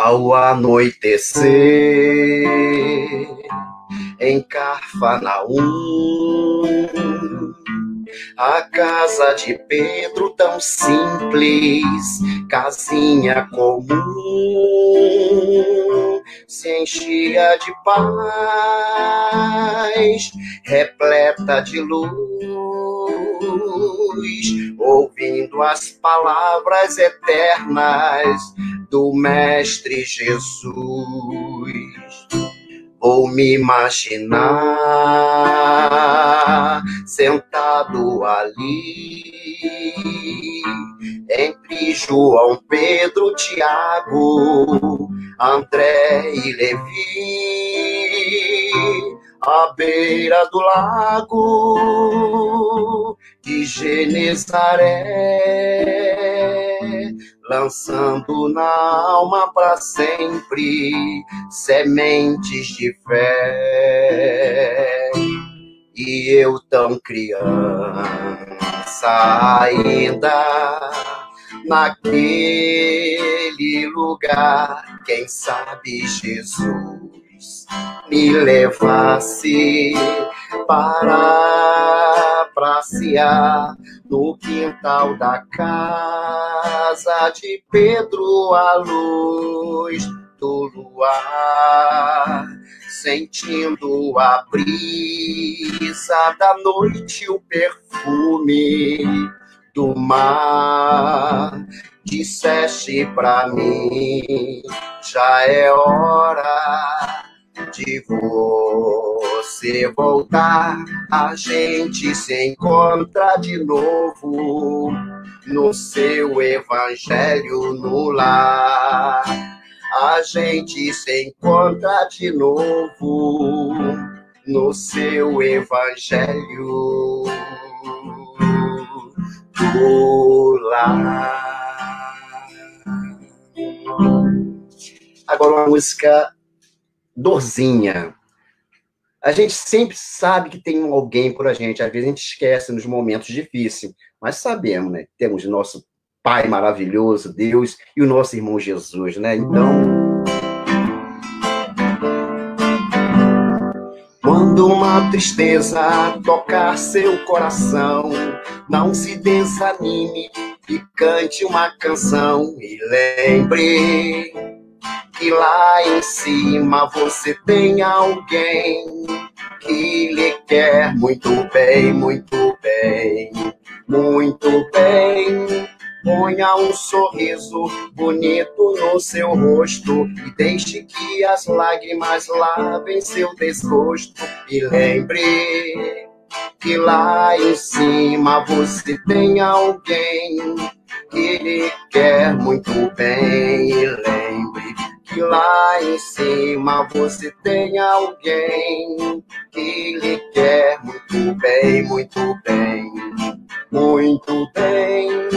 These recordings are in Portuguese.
Ao anoitecer, em Cafarnaum, a casa de Pedro tão simples, casinha comum, se enchia de paz, repleta de luz, ouvindo as palavras eternas do Mestre Jesus. Vou me imaginar sentado ali, entre João, Pedro, Tiago, André e Levi, à beira do lago de Genesaré, lançando na alma para sempre sementes de fé. E eu tão criança ainda, naquele lugar, quem sabe Jesus me levasse para passear no quintal da casa de Pedro, à luz do luar, sentindo a brisa da noite, o perfume do mar. Disseste pra mim, já é hora de você voltar. A gente se encontra de novo no seu evangelho no lar. A gente se encontra de novo no seu evangelho do lar. Agora uma música dorzinha. A gente sempre sabe que tem alguém por a gente. Às vezes a gente esquece nos momentos difíceis, mas sabemos, né? Temos nosso Pai maravilhoso, Deus, e o nosso irmão Jesus, né? Então, quando uma tristeza tocar seu coração, não se desanime e cante uma canção. E lembre que lá em cima você tem alguém que lhe quer muito bem, muito bem, muito bem. Ponha um sorriso bonito no seu rosto e deixe que as lágrimas lavem seu desgosto. E lembre que lá em cima você tem alguém que lhe quer muito bem. E lembre que lá em cima você tem alguém que lhe quer muito bem, muito bem, muito bem.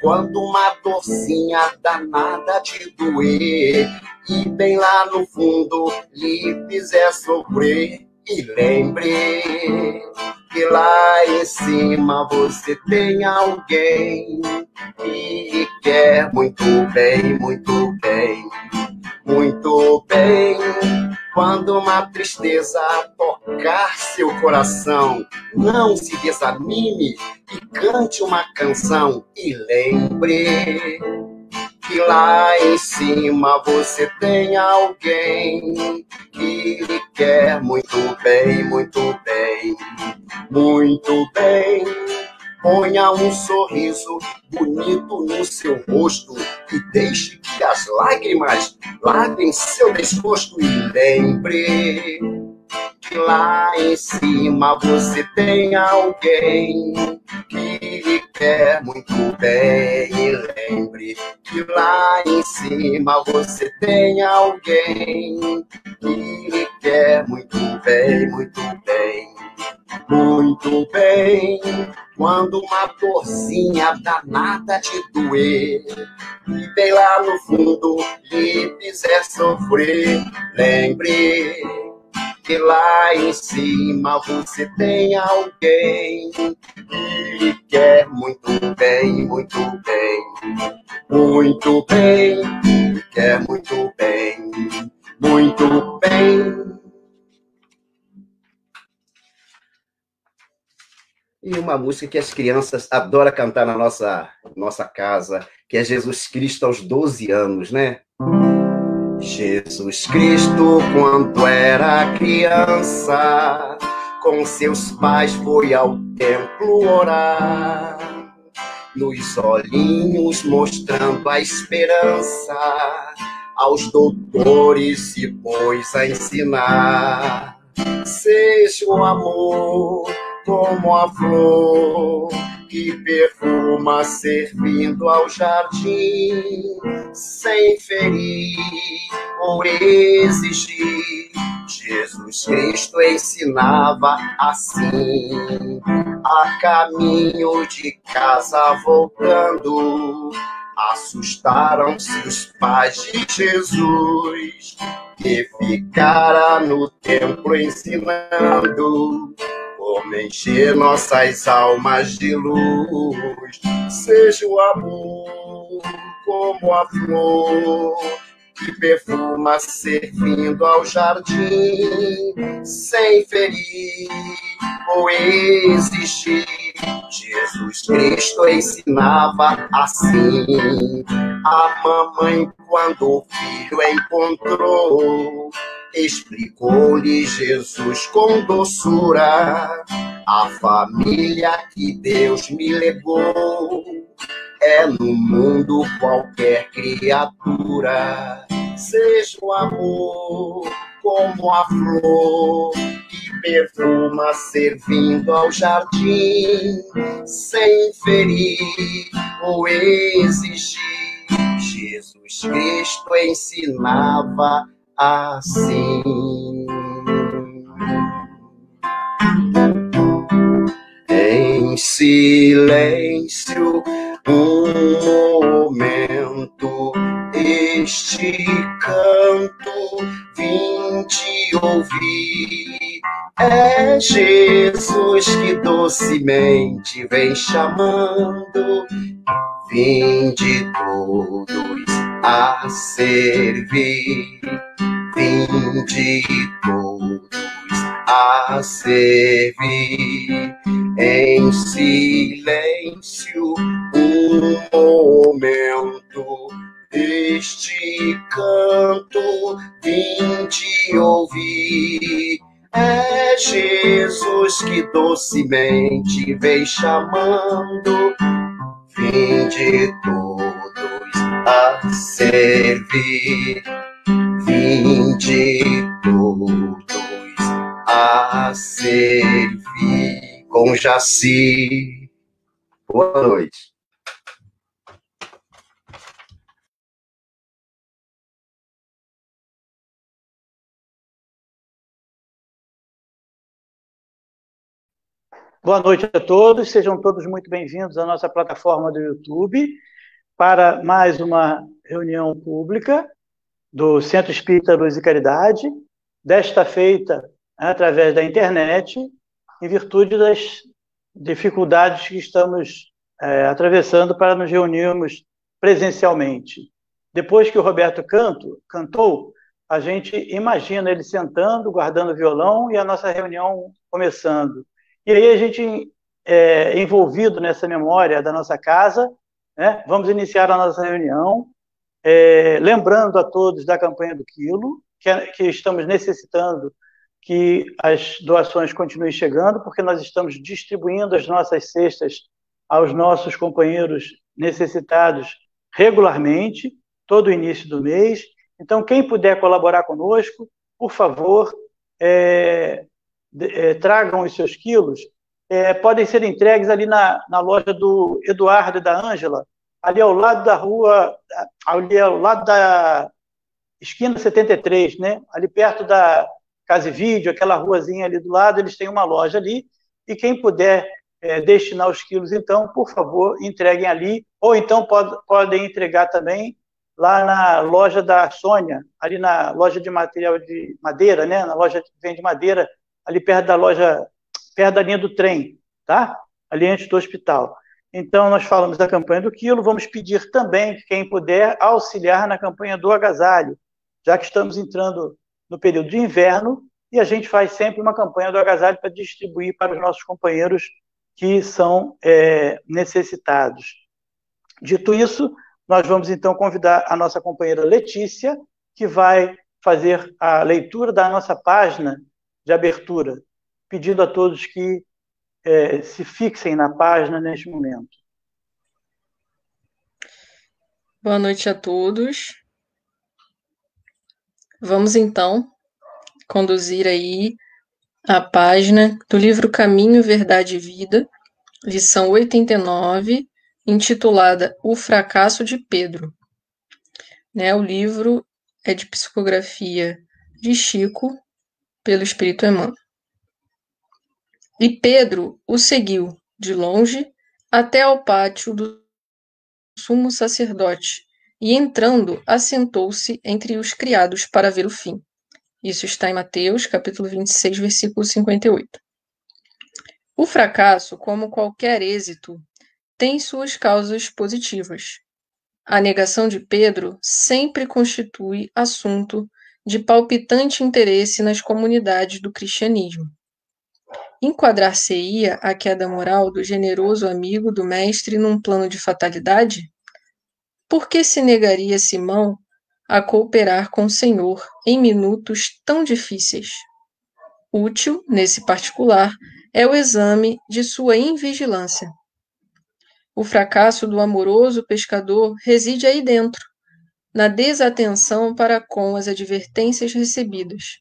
Quando uma dorzinha danada te doer e bem lá no fundo lhe fizer sofrer, e lembre que lá em cima você tem alguém que lhe quer muito bem, muito bem, muito bem. Quando uma tristeza tocar seu coração, não se desanime e cante uma canção. E lembre que lá em cima você tem alguém que lhe quer muito bem, muito bem, muito bem. Ponha um sorriso bonito no seu rosto e deixe que as lágrimas lavem seu desgosto. E lembre que lá em cima você tem alguém que lhe quer muito bem. E lembre que lá em cima você tem alguém que lhe quer muito bem, muito bem, muito bem. Quando uma dorzinha danada te doer e bem lá no fundo lhe fizer sofrer, lembre que lá em cima você tem alguém que lhe quer muito bem, muito bem, muito bem, quer muito bem. E uma música que as crianças adoram cantar na nossa casa, que é Jesus Cristo aos 12 anos, né? Jesus Cristo, quando era criança, com seus pais foi ao templo orar, nos olhinhos mostrando a esperança, aos doutores se pôs a ensinar. Seja o amor como a flor que perfuma servindo ao jardim, sem ferir ou exigir. Jesus Cristo ensinava assim, a caminho de casa voltando, assustaram-se os pais de Jesus, que ficara no templo ensinando como encher nossas almas de luz. Seja o amor como a flor que perfuma servindo ao jardim, sem ferir ou exigir. Jesus Cristo ensinava assim, a mamãe quando o filho encontrou, explicou-lhe Jesus com doçura, a família que Deus me legou é no mundo qualquer criatura. Seja o amor como a flor que perfuma servindo ao jardim, sem ferir ou exigir. Jesus Cristo ensinava assim. Em silêncio, um momento, este canto vim te ouvir. É Jesus que docemente vem chamando, vinde todos a servir, vinde todos a servir. Em silêncio, um momento, este canto vim te ouvir. É Jesus que docemente vem chamando, vinde todos a servir, vinde todos a servir. Com Jaci. Boa noite. Boa noite a todos, sejam todos muito bem-vindos à nossa plataforma do YouTube para mais uma reunião pública do Centro Espírita Luz e Caridade, desta feita através da internet, em virtude das dificuldades que estamos atravessando para nos reunirmos presencialmente. Depois que o Roberto cantou, a gente imagina ele sentando, guardando o violão e a nossa reunião começando. E aí a gente, envolvido nessa memória da nossa casa, né, vamos iniciar a nossa reunião, lembrando a todos da campanha do quilo, que estamos necessitando que as doações continuem chegando, porque nós estamos distribuindo as nossas cestas aos nossos companheiros necessitados regularmente, todo o início do mês. Então, quem puder colaborar conosco, por favor, tragam os seus quilos. Podem ser entregues ali na loja do Eduardo e da Ângela, ali ao lado da rua, ali ao lado da esquina 73, né? Ali perto da Casa e Vídeo, aquela ruazinha ali do lado, eles têm uma loja ali, e quem puder destinar os quilos, então, por favor, entreguem ali, ou então podem entregar também lá na loja da Sônia, ali na loja de material de madeira, né? Na loja que vende madeira, ali perto da loja, perto da linha do trem, tá? Ali antes do hospital. Então, nós falamos da campanha do quilo, vamos pedir também que quem puder auxiliar na campanha do agasalho, já que estamos entrando no período de inverno, e a gente faz sempre uma campanha do agasalho para distribuir para os nossos companheiros que são necessitados. Dito isso, nós vamos então convidar a nossa companheira Letícia, que vai fazer a leitura da nossa página de abertura, pedindo a todos que se fixem na página neste momento. Boa noite a todos. Vamos então conduzir aí a página do livro Caminho, Verdade e Vida, lição 89, intitulada O Fracasso de Pedro. O livro é de psicografia de Chico, pelo Espírito Emmanuel. E Pedro o seguiu de longe até ao pátio do sumo sacerdote, e entrando, assentou-se entre os criados para ver o fim. Isso está em Mateus, capítulo 26, versículo 58. O fracasso, como qualquer êxito, tem suas causas positivas. A negação de Pedro sempre constitui assunto de palpitante interesse nas comunidades do cristianismo. Enquadrar-se-ia a queda moral do generoso amigo do mestre num plano de fatalidade? Por que se negaria Simão a cooperar com o Senhor em minutos tão difíceis? Útil, nesse particular, é o exame de sua invigilância. O fracasso do amoroso pescador reside aí dentro, na desatenção para com as advertências recebidas.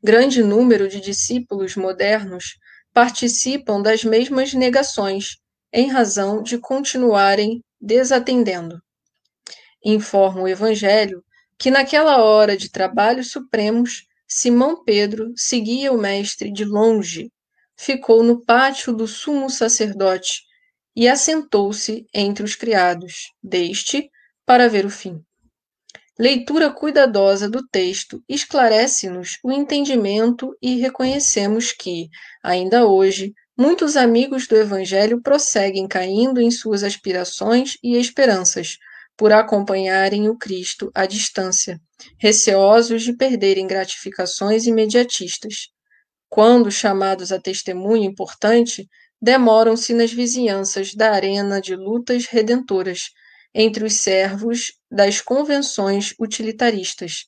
Grande número de discípulos modernos participam das mesmas negações, em razão de continuarem desatendendo. Informa o Evangelho que naquela hora de trabalhos supremos, Simão Pedro seguia o mestre de longe, ficou no pátio do sumo sacerdote e assentou-se entre os criados deste para ver o fim. Leitura cuidadosa do texto esclarece-nos o entendimento e reconhecemos que, ainda hoje, muitos amigos do Evangelho prosseguem caindo em suas aspirações e esperanças, por acompanharem o Cristo à distância, receosos de perderem gratificações imediatistas. Quando chamados a testemunho importante, demoram-se nas vizinhanças da arena de lutas redentoras, entre os servos das convenções utilitaristas,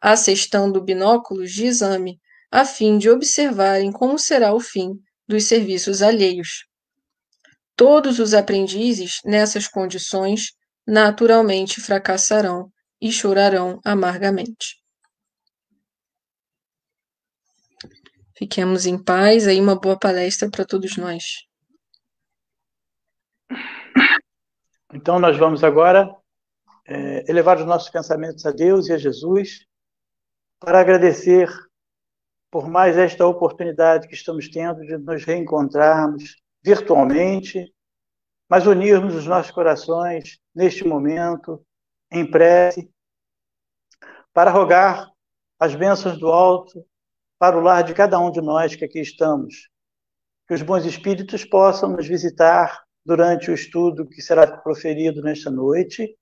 assestando binóculos de exame, a fim de observarem como será o fim dos serviços alheios. Todos os aprendizes, nessas condições, naturalmente fracassarão e chorarão amargamente. Fiquemos em paz, aí uma boa palestra para todos nós. Então, nós vamos agora elevar os nossos pensamentos a Deus e a Jesus para agradecer por mais esta oportunidade que estamos tendo de nos reencontrarmos virtualmente, mas unirmos os nossos corações neste momento, em prece, para rogar as bênçãos do alto para o lar de cada um de nós que aqui estamos. Que os bons espíritos possam nos visitar durante o estudo que será proferido nesta noite,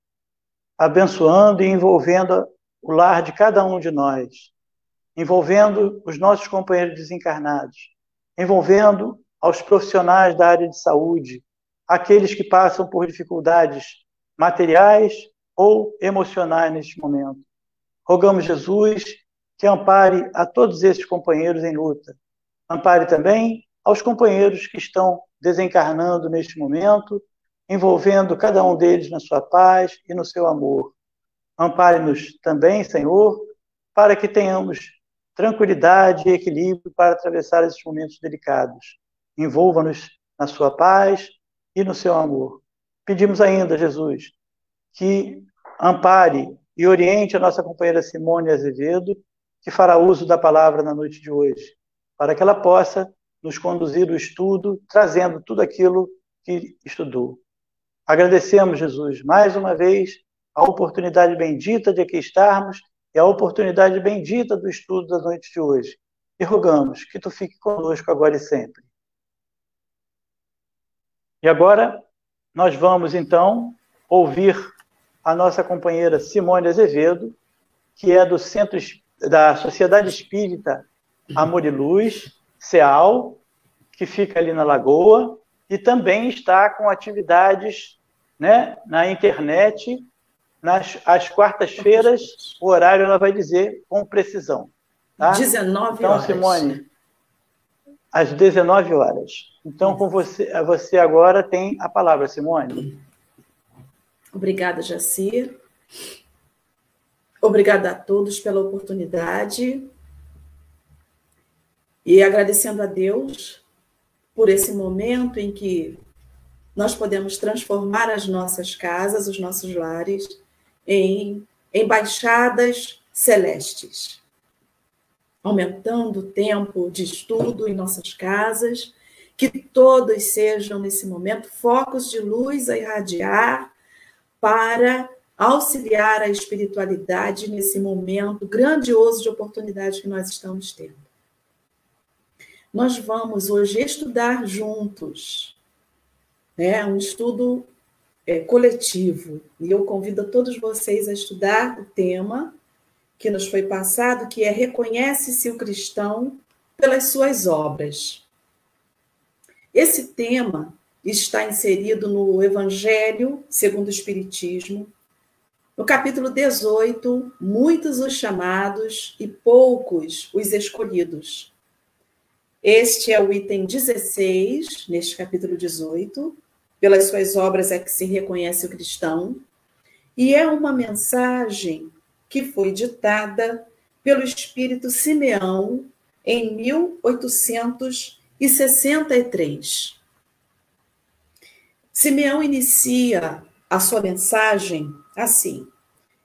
abençoando e envolvendo o lar de cada um de nós, envolvendo os nossos companheiros desencarnados, envolvendo aos profissionais da área de saúde, aqueles que passam por dificuldades materiais ou emocionais neste momento. Rogamos, Jesus, que ampare a todos esses companheiros em luta. Ampare também aos companheiros que estão desencarnando neste momento, envolvendo cada um deles na sua paz e no seu amor. Ampare-nos também, Senhor, para que tenhamos tranquilidade e equilíbrio para atravessar esses momentos delicados. Envolva-nos na sua paz e no seu amor. Pedimos ainda, Jesus, que ampare e oriente a nossa companheira Simone Azevedo, que fará uso da palavra na noite de hoje, para que ela possa nos conduzir o estudo, trazendo tudo aquilo que estudou. Agradecemos, Jesus, mais uma vez, a oportunidade bendita de aqui estarmos e a oportunidade bendita do estudo da noite de hoje. E rogamos que tu fique conosco agora e sempre. E agora, nós vamos, então, ouvir a nossa companheira Simone Azevedo, que é do da Sociedade Espírita Amor e Luz, SEAL, que fica ali na Lagoa, e também está com atividades, né, na internet, às quartas-feiras, o horário ela vai dizer com precisão. Tá? 19 então, horas. Simone, às 19 horas. Então, com você agora tem a palavra, Simone. Obrigada, Jaci. Obrigada a todos pela oportunidade. E agradecendo a Deus por esse momento em que nós podemos transformar as nossas casas, os nossos lares, em embaixadas celestes, aumentando o tempo de estudo em nossas casas, que todos sejam, nesse momento, focos de luz a irradiar para auxiliar a espiritualidade nesse momento grandioso de oportunidade que nós estamos tendo. Nós vamos hoje estudar juntos, né? Um estudo coletivo, e eu convido a todos vocês a estudar o tema que nos foi passado, que é Reconhece-se o cristão pelas suas obras. Esse tema está inserido no Evangelho segundo o Espiritismo, no capítulo 18, muitos os chamados e poucos os escolhidos. Este é o item 16, neste capítulo 18, pelas suas obras é que se reconhece o cristão, e é uma mensagem que foi ditada pelo espírito Simeão em 1863. Simeão inicia a sua mensagem assim: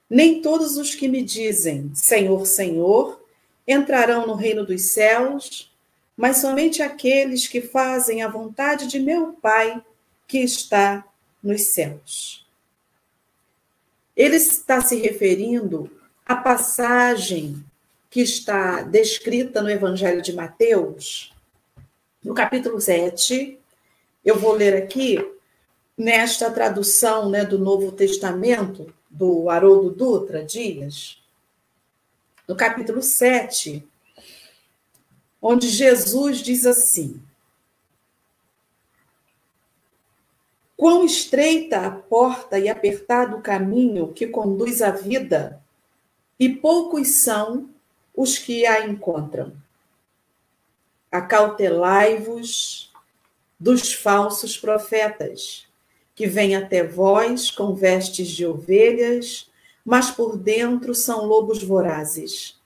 nem todos os que me dizem Senhor, Senhor, entrarão no reino dos céus, mas somente aqueles que fazem a vontade de meu Pai que está nos céus. Ele está se referindo à passagem que está descrita no Evangelho de Mateus, no capítulo 7. Eu vou ler aqui, nesta tradução, né, do Novo Testamento, do Haroldo Dutra Dias, no capítulo 7, onde Jesus diz assim: quão estreita a porta e apertado o caminho que conduz à vida, e poucos são os que a encontram. Acautelai-vos dos falsos profetas, que vêm até vós com vestes de ovelhas, mas por dentro são lobos vorazes.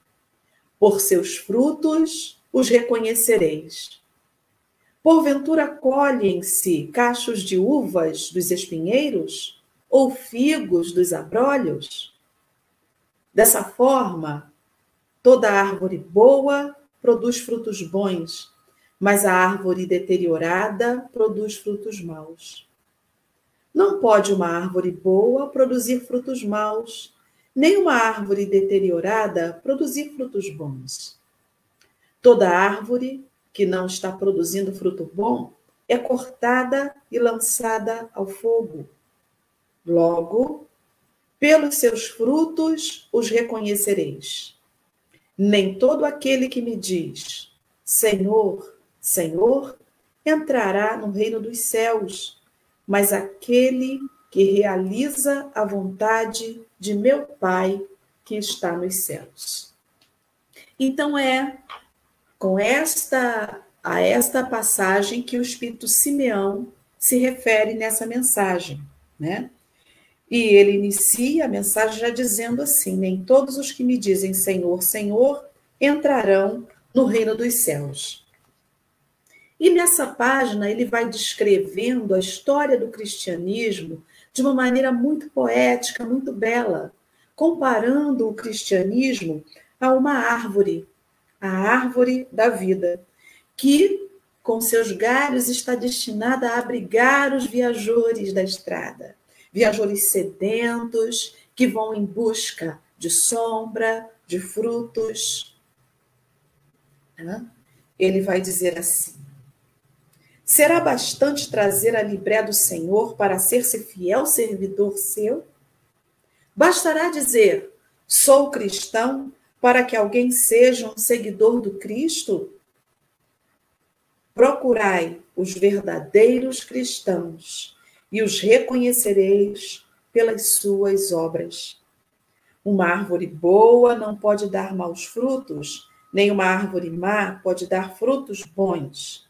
Por seus frutos os reconhecereis. Porventura colhem-se cachos de uvas dos espinheiros, ou figos dos abrolhos? Dessa forma, toda árvore boa produz frutos bons, mas a árvore deteriorada produz frutos maus. Não pode uma árvore boa produzir frutos maus, nem uma árvore deteriorada produzir frutos bons. Toda árvore que não está produzindo fruto bom é cortada e lançada ao fogo. Logo, pelos seus frutos os reconhecereis. Nem todo aquele que me diz, Senhor, Senhor, entrará no reino dos céus, mas aquele que realiza a vontade de meu Pai que está nos céus. Então é com esta passagem que o Espírito Simeão se refere nessa mensagem, né? E ele inicia a mensagem já dizendo assim: nem todos os que me dizem Senhor, Senhor, entrarão no reino dos céus. E nessa página ele vai descrevendo a história do cristianismo de uma maneira muito poética, muito bela, comparando o cristianismo a uma árvore, a árvore da vida, que com seus galhos está destinada a abrigar os viajores da estrada, viajores sedentos que vão em busca de sombra, de frutos. Ele vai dizer assim: será bastante trazer a libré do Senhor para ser-se fiel servidor seu? Bastará dizer, sou cristão, para que alguém seja um seguidor do Cristo? Procurai os verdadeiros cristãos e os reconhecereis pelas suas obras. Uma árvore boa não pode dar maus frutos, nem uma árvore má pode dar frutos bons.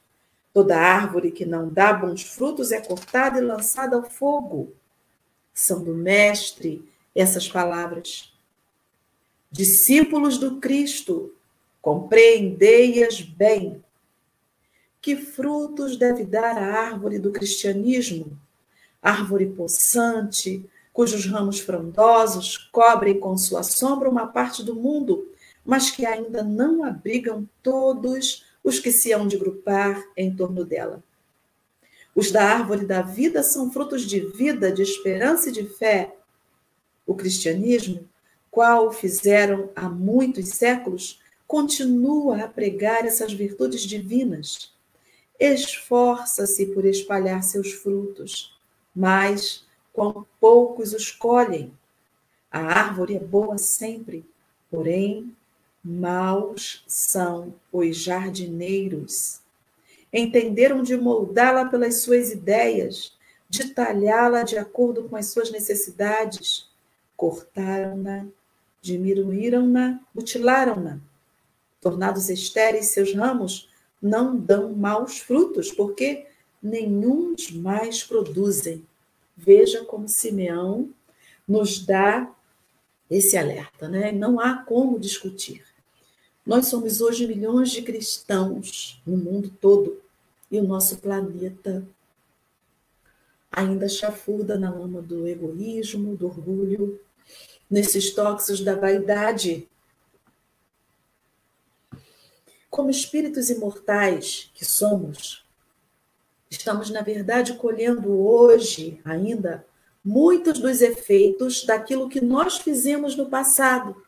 Toda árvore que não dá bons frutos é cortada e lançada ao fogo. São do Mestre essas palavras. Discípulos do Cristo, compreendei-as bem. Que frutos deve dar a árvore do cristianismo? Árvore possante, cujos ramos frondosos cobrem com sua sombra uma parte do mundo, mas que ainda não abrigam todos os que se hão de grupar em torno dela. Os da árvore da vida são frutos de vida, de esperança e de fé. O cristianismo, qual fizeram há muitos séculos, continua a pregar essas virtudes divinas. Esforça-se por espalhar seus frutos, mas quão poucos os colhem. A árvore é boa sempre, porém, maus são os jardineiros. Entenderam de moldá-la pelas suas ideias, de talhá-la de acordo com as suas necessidades. Cortaram-na, diminuíram-na, mutilaram-na. Tornados estéreis seus ramos, não dão maus frutos, porque nenhum mais produzem. Veja como Simeão nos dá esse alerta, né? Não há como discutir. Nós somos hoje milhões de cristãos no mundo todo e o nosso planeta ainda chafurda na lama do egoísmo, do orgulho, nesses tóxicos da vaidade. Como espíritos imortais que somos, estamos, na verdade, colhendo hoje ainda muitos dos efeitos daquilo que nós fizemos no passado,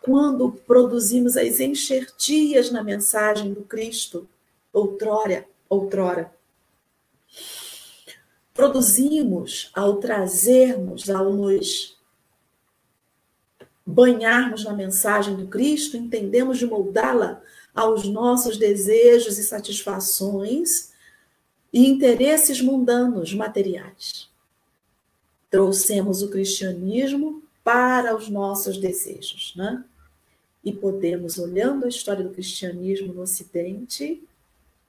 quando produzimos as enxertias na mensagem do Cristo, outrora. Produzimos ao trazermos, ao nos banharmos na mensagem do Cristo, entendemos de moldá-la aos nossos desejos e satisfações e interesses mundanos, materiais. Trouxemos o cristianismo para os nossos desejos, né? E podemos, olhando a história do cristianismo no Ocidente,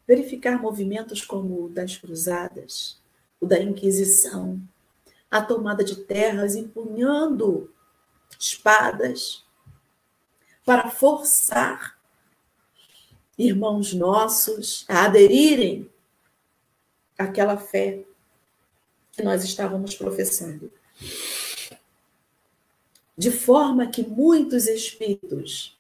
verificar movimentos como o das cruzadas, o da Inquisição, a tomada de terras empunhando espadas para forçar irmãos nossos a aderirem àquela fé que nós estávamos professando. De forma que muitos espíritos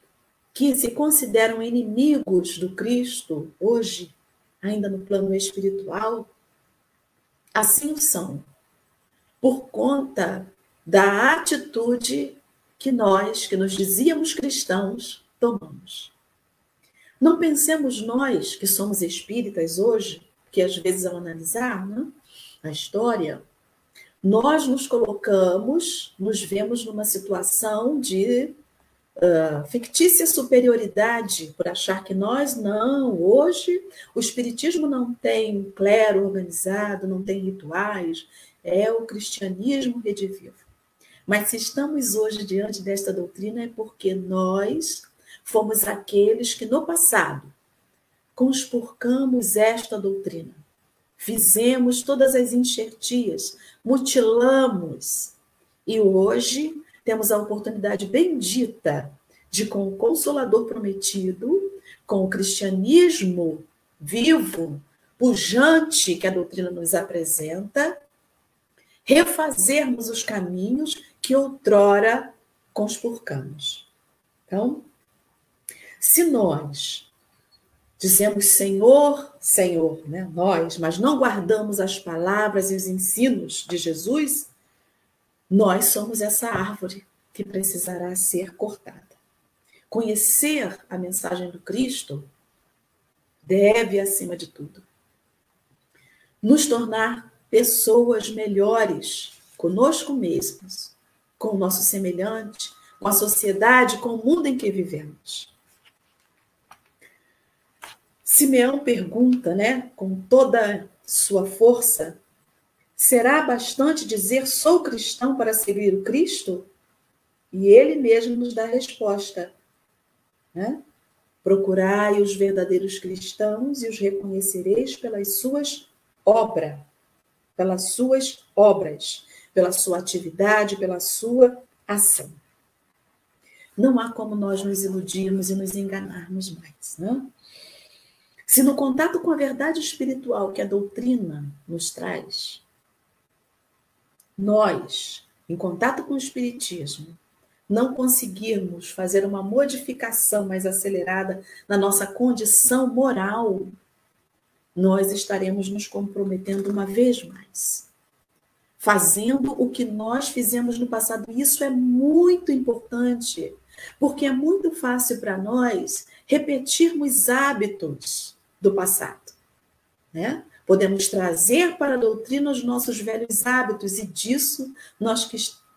que se consideram inimigos do Cristo hoje, ainda no plano espiritual, assim o são, por conta da atitude que nós, que nos dizíamos cristãos, tomamos. Não pensemos nós, que somos espíritas hoje, que às vezes ao analisar, né, a história, nós nos colocamos, nos vemos numa situação de fictícia superioridade, por achar que nós não, hoje o espiritismo não tem um clero organizado, não tem rituais, é o cristianismo redivivo. Mas se estamos hoje diante desta doutrina é porque nós fomos aqueles que no passado conspurcamos esta doutrina, fizemos todas as enxertias, mutilamos, e hoje temos a oportunidade bendita de, com o Consolador prometido, com o cristianismo vivo, pujante que a doutrina nos apresenta, refazermos os caminhos que outrora conspurcamos. Então, se nós dizemos Senhor, Senhor, né, nós, mas não guardamos as palavras e os ensinos de Jesus, nós somos essa árvore que precisará ser cortada. Conhecer a mensagem do Cristo deve, acima de tudo, nos tornar pessoas melhores conosco mesmos, com o nosso semelhante, com a sociedade, com o mundo em que vivemos. Simeão pergunta, né, com toda sua força, será bastante dizer sou cristão para seguir o Cristo? E ele mesmo nos dá a resposta, né? Procurai os verdadeiros cristãos e os reconhecereis pelas suas obras, pela sua atividade, pela sua ação. Não há como nós nos iludirmos e nos enganarmos mais, né? Se no contato com a verdade espiritual que a doutrina nos traz, nós, em contato com o Espiritismo, não conseguirmos fazer uma modificação mais acelerada na nossa condição moral, nós estaremos nos comprometendo uma vez mais, fazendo o que nós fizemos no passado. Isso é muito importante, porque é muito fácil para nós repetirmos hábitos do passado, né? Podemos trazer para a doutrina os nossos velhos hábitos e disso nós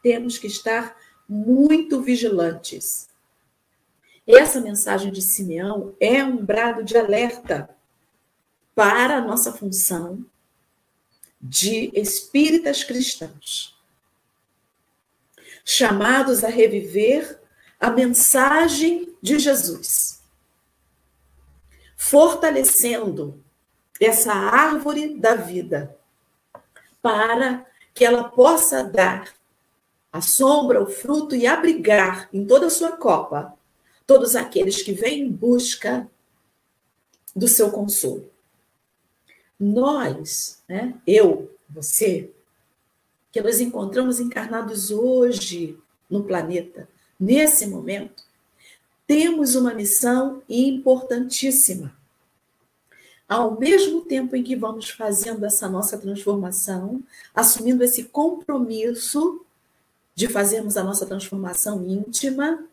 temos que estar muito vigilantes. Essa mensagem de Simeão é um brado de alerta para a nossa função de espíritas cristãos, chamados a reviver a mensagem de Jesus, fortalecendo essa árvore da vida para que ela possa dar a sombra, o fruto e abrigar em toda a sua copa todos aqueles que vêm em busca do seu consolo. Nós, né, eu, você, que nos encontramos encarnados hoje no planeta, nesse momento, temos uma missão importantíssima. Ao mesmo tempo em que vamos fazendo essa nossa transformação, assumindo esse compromisso de fazermos a nossa transformação íntima,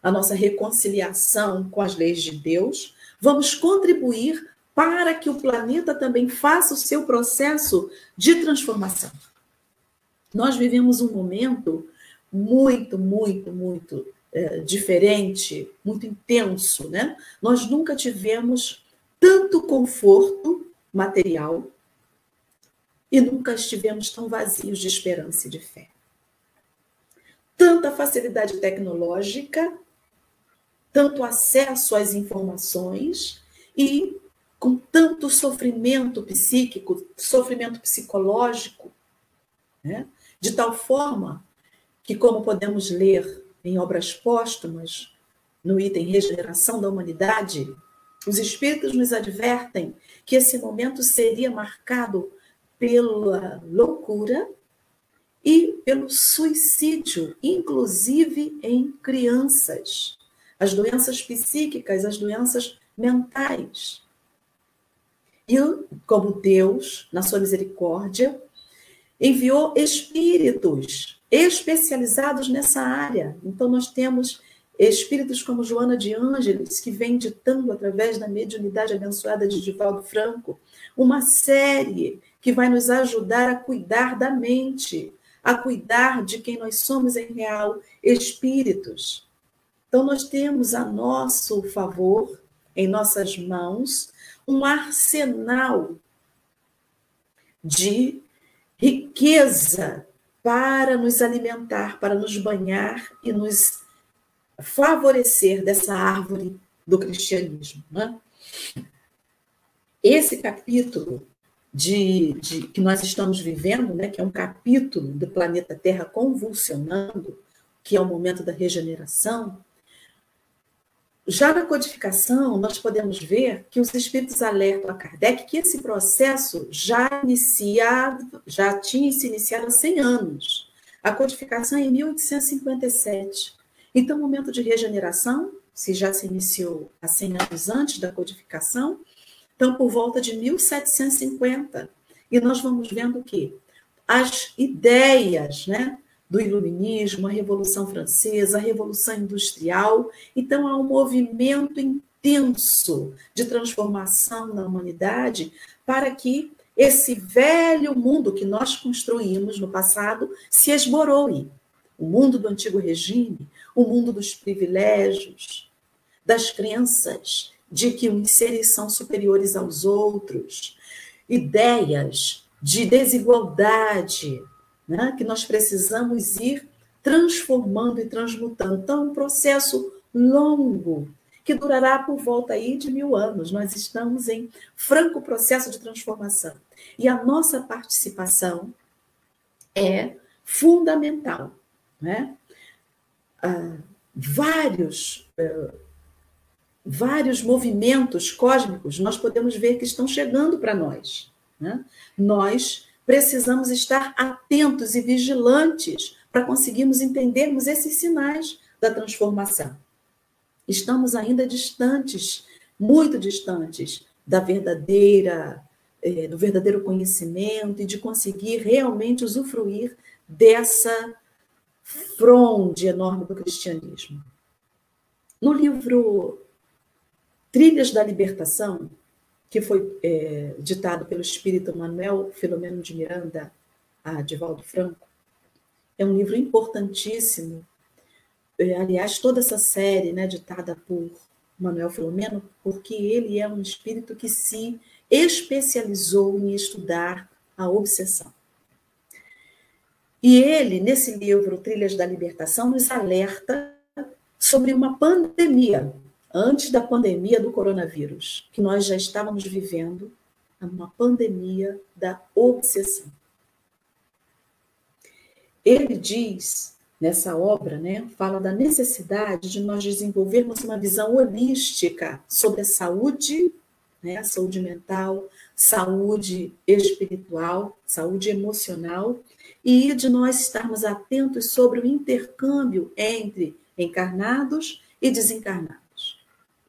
a nossa reconciliação com as leis de Deus, vamos contribuir para que o planeta também faça o seu processo de transformação. Nós vivemos um momento muito diferente, muito intenso, né? Nós nunca tivemos tanto conforto material e nunca estivemos tão vazios de esperança e de fé. Tanta facilidade tecnológica, tanto acesso às informações e com tanto sofrimento psíquico, sofrimento psicológico, né? De tal forma que, como podemos ler em obras póstumas, no item Regeneração da Humanidade, os espíritos nos advertem que esse momento seria marcado pela loucura e pelo suicídio, inclusive em crianças, as doenças psíquicas, as doenças mentais. E como Deus, na sua misericórdia, enviou espíritos especializados nessa área. Então, nós temos espíritos como Joana de Ângeles, que vem ditando, através da mediunidade abençoada de Divaldo Franco, uma série que vai nos ajudar a cuidar da mente, a cuidar de quem nós somos em real, espíritos. Então, nós temos a nosso favor, em nossas mãos, um arsenal de riqueza para nos alimentar, para nos banhar e nos favorecer dessa árvore do cristianismo, né? Esse capítulo que nós estamos vivendo, né, que é um capítulo do planeta Terra convulsionando, que é o momento da regeneração, já na codificação nós podemos ver que os espíritos alertam a Kardec que esse processo já tinha se iniciado há 100 anos. A codificação é em 1857. Então, o momento de regeneração, se já se iniciou há 100 anos antes da codificação, então, por volta de 1750. E nós vamos vendo que as ideias, né, do iluminismo, a Revolução Francesa, a Revolução Industrial, então há um movimento intenso de transformação na humanidade para que esse velho mundo que nós construímos no passado se esboroe. O mundo do antigo regime, o mundo dos privilégios, das crenças de que uns seres são superiores aos outros, ideias de desigualdade, né, que nós precisamos ir transformando e transmutando. Então, é um processo longo, que durará por volta aí de 1000 anos. Nós estamos em franco processo de transformação. E a nossa participação é fundamental, né? Vários movimentos cósmicos nós podemos ver que estão chegando para nós, né? Nós precisamos estar atentos e vigilantes para conseguirmos entendermos esses sinais da transformação. Estamos ainda distantes, muito distantes do verdadeiro conhecimento e de conseguir realmente usufruir dessa fronde enorme do cristianismo. No livro Trilhas da Libertação, que foi ditado pelo espírito Manuel Filomeno de Miranda a Divaldo Franco, é um livro importantíssimo. Aliás, toda essa série, né, ditada por Manuel Filomeno, porque ele é um espírito que se especializou em estudar a obsessão. E ele, nesse livro Trilhas da Libertação, nos alerta sobre uma pandemia, antes da pandemia do coronavírus, que nós já estávamos vivendo, uma pandemia da obsessão. Ele diz, nessa obra, né, fala da necessidade de nós desenvolvermos uma visão holística sobre a saúde, né, a saúde mental, saúde espiritual, saúde emocional, e de nós estarmos atentos sobre o intercâmbio entre encarnados e desencarnados.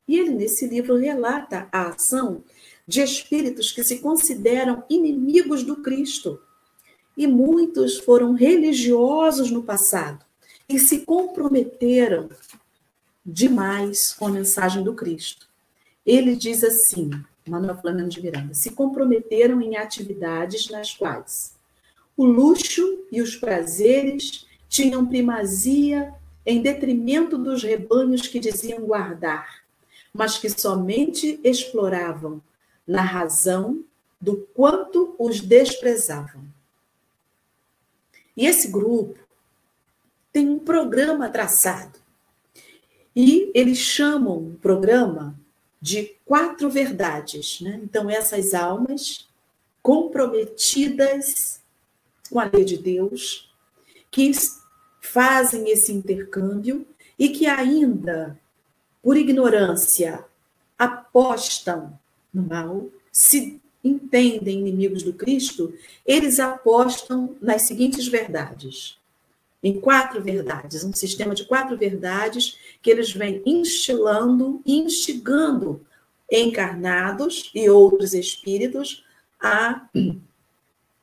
E ele, nesse livro, relata a ação de espíritos que se consideram inimigos do Cristo. E muitos foram religiosos no passado e se comprometeram demais com a mensagem do Cristo. Ele diz assim, Manuel Filomeno de Miranda, se comprometeram em atividades nas quais o luxo e os prazeres tinham primazia em detrimento dos rebanhos que diziam guardar, mas que somente exploravam na razão do quanto os desprezavam. E esse grupo tem um programa traçado. E eles chamam o programa de 4 verdades, né? Então, essas almas comprometidas com a lei de Deus, que fazem esse intercâmbio e que ainda, por ignorância, apostam no mal, se entendem inimigos do Cristo, eles apostam nas seguintes verdades. Em 4 verdades, um sistema de 4 verdades que eles vêm instilando e instigando encarnados e outros espíritos a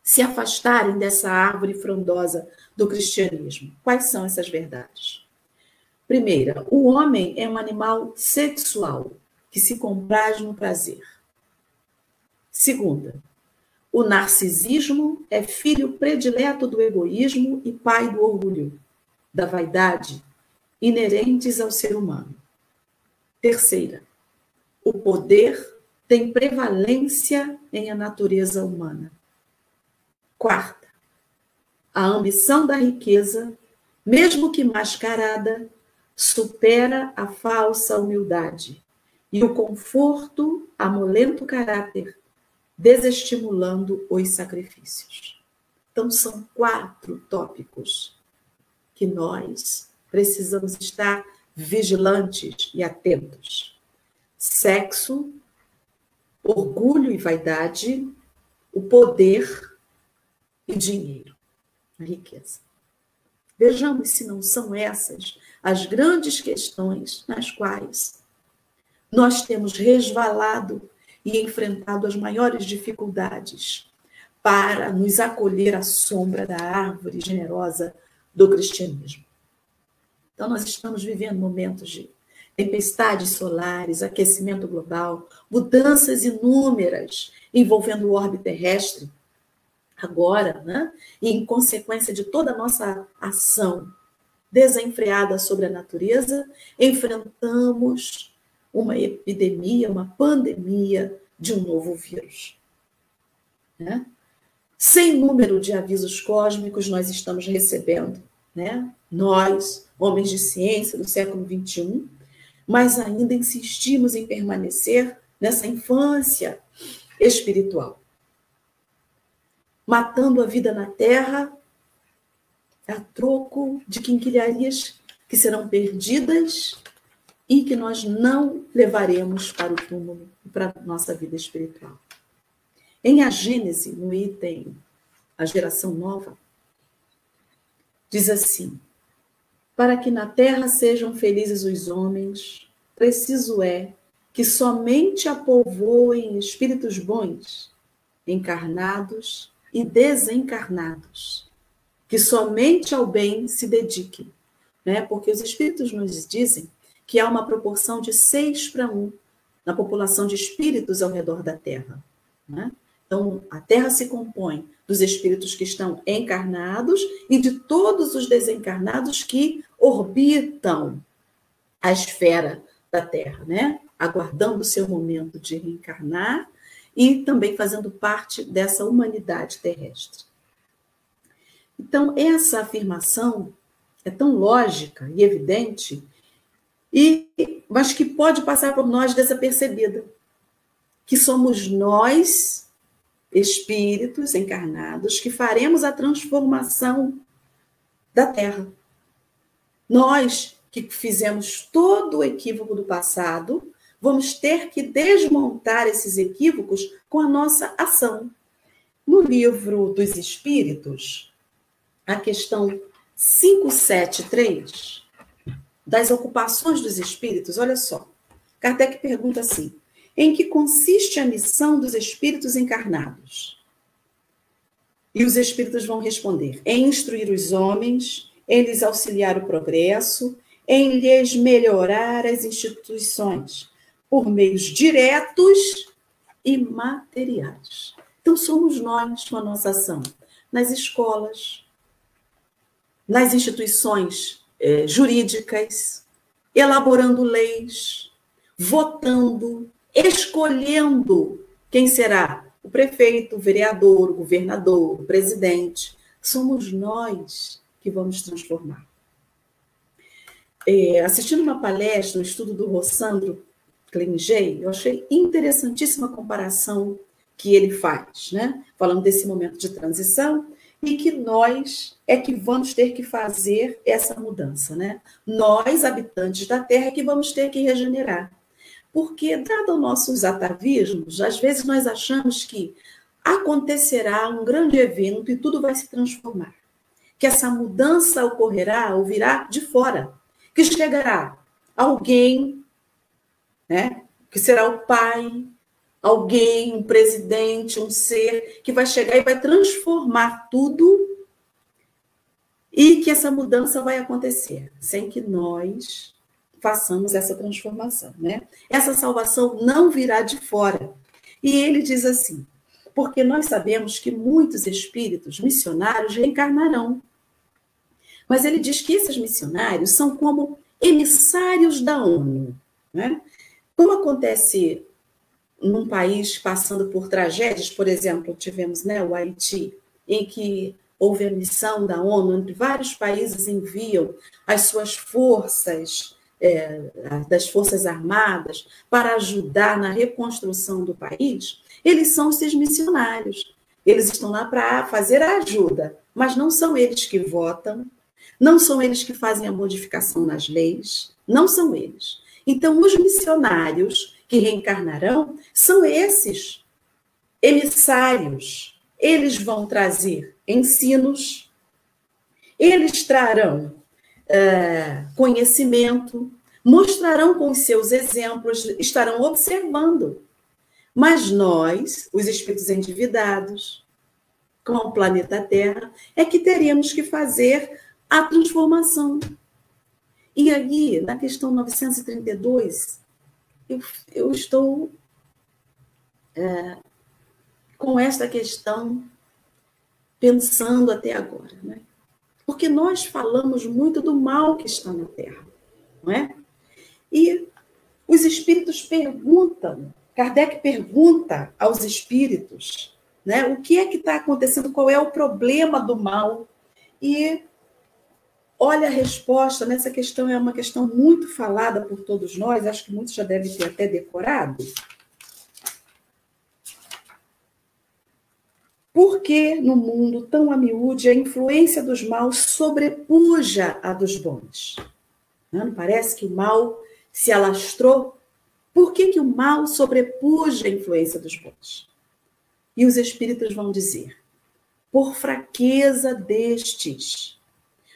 se afastarem dessa árvore frondosa do cristianismo. Quais são essas verdades? Primeira, o homem é um animal sexual que se compraz no prazer. Segunda, o narcisismo é filho predileto do egoísmo e pai do orgulho, da vaidade, inerentes ao ser humano. Terceira, o poder tem prevalência em a natureza humana. Quarta, a ambição da riqueza, mesmo que mascarada, supera a falsa humildade e o conforto amolenta o caráter, desestimulando os sacrifícios. Então, são 4 tópicos que nós precisamos estar vigilantes e atentos. Sexo, orgulho e vaidade, o poder e dinheiro, a riqueza. Vejamos se não são essas as grandes questões nas quais nós temos resvalado e enfrentado as maiores dificuldades para nos acolher à sombra da árvore generosa do cristianismo. Então, nós estamos vivendo momentos de tempestades solares, aquecimento global, mudanças inúmeras envolvendo o orbe terrestre. Agora, né? E em consequência de toda a nossa ação desenfreada sobre a natureza, enfrentamos uma epidemia, uma pandemia de um novo vírus. Né? Sem número de avisos cósmicos nós estamos recebendo, né? Nós, homens de ciência do século XXI, mas ainda insistimos em permanecer nessa infância espiritual, matando a vida na Terra a troco de quinquilharias que serão perdidas e que nós não levaremos para o túmulo, para a nossa vida espiritual. Em A Gênese, no item A Geração Nova, diz assim: para que na terra sejam felizes os homens, preciso é que somente a povoem espíritos bons, encarnados e desencarnados, que somente ao bem se dediquem, né? Porque os espíritos nos dizem que há uma proporção de 6:1 na população de espíritos ao redor da Terra, né? Então, a Terra se compõe dos espíritos que estão encarnados e de todos os desencarnados que orbitam a esfera da Terra, né? Aguardando o seu momento de reencarnar e também fazendo parte dessa humanidade terrestre. Então, essa afirmação é tão lógica e evidente, mas que pode passar por nós desapercebida, que somos nós, espíritos encarnados, que faremos a transformação da Terra. Nós que fizemos todo o equívoco do passado, vamos ter que desmontar esses equívocos com a nossa ação. No livro dos Espíritos, a questão 573, das ocupações dos espíritos, olha só, Kardec pergunta assim: em que consiste a missão dos espíritos encarnados? E os espíritos vão responder: em instruir os homens, em lhes auxiliar o progresso, em lhes melhorar as instituições, por meios diretos e materiais. Então, somos nós com a nossa ação, nas escolas, nas instituições jurídicas, elaborando leis, votando, escolhendo quem será o prefeito, o vereador, o governador, o presidente. Somos nós que vamos transformar. Assistindo uma palestra, um estudo do Rossandro Klingey, eu achei interessantíssima a comparação que ele faz, né? Falando desse momento de transição e que nós é que vamos ter que fazer essa mudança, né? Nós, habitantes da Terra, é que vamos ter que regenerar. Porque, dado os nossos atavismos, às vezes nós achamos que acontecerá um grande evento e tudo vai se transformar. Que essa mudança ocorrerá ou virá de fora. Que chegará alguém, né, que será o pai, alguém, um presidente, um ser, que vai chegar e vai transformar tudo e que essa mudança vai acontecer, sem que nós façamos essa transformação, né? Essa salvação não virá de fora. E ele diz assim: porque nós sabemos que muitos espíritos missionários reencarnarão. Mas ele diz que esses missionários são como emissários da ONU, né? Como acontece num país passando por tragédias, por exemplo, tivemos, né, o Haiti, em que houve a missão da ONU, onde vários países enviam as suas forças, das Forças Armadas, para ajudar na reconstrução do país. Eles são esses missionários. Eles estão lá para fazer a ajuda, mas não são eles que votam, não são eles que fazem a modificação nas leis, não são eles. Então, os missionários que reencarnarão são esses emissários. Eles vão trazer ensinos, eles trarão conhecimento, mostrarão com os seus exemplos, estarão observando. Mas nós, os espíritos endividados, com o planeta Terra, é que teremos que fazer a transformação. E aí, na questão 932, eu estou com esta questão pensando até agora, né? Porque nós falamos muito do mal que está na Terra, não é? E os espíritos perguntam, Kardec pergunta aos espíritos, né, o que é que está acontecendo, qual é o problema do mal. E olha a resposta nessa questão, é uma questão muito falada por todos nós, acho que muitos já devem ter até decorado. Por que no mundo tão a miúde a influência dos maus sobrepuja a dos bons? Não parece que o mal se alastrou? Por que o mal sobrepuja a influência dos bons? E os espíritos vão dizer, por fraqueza destes.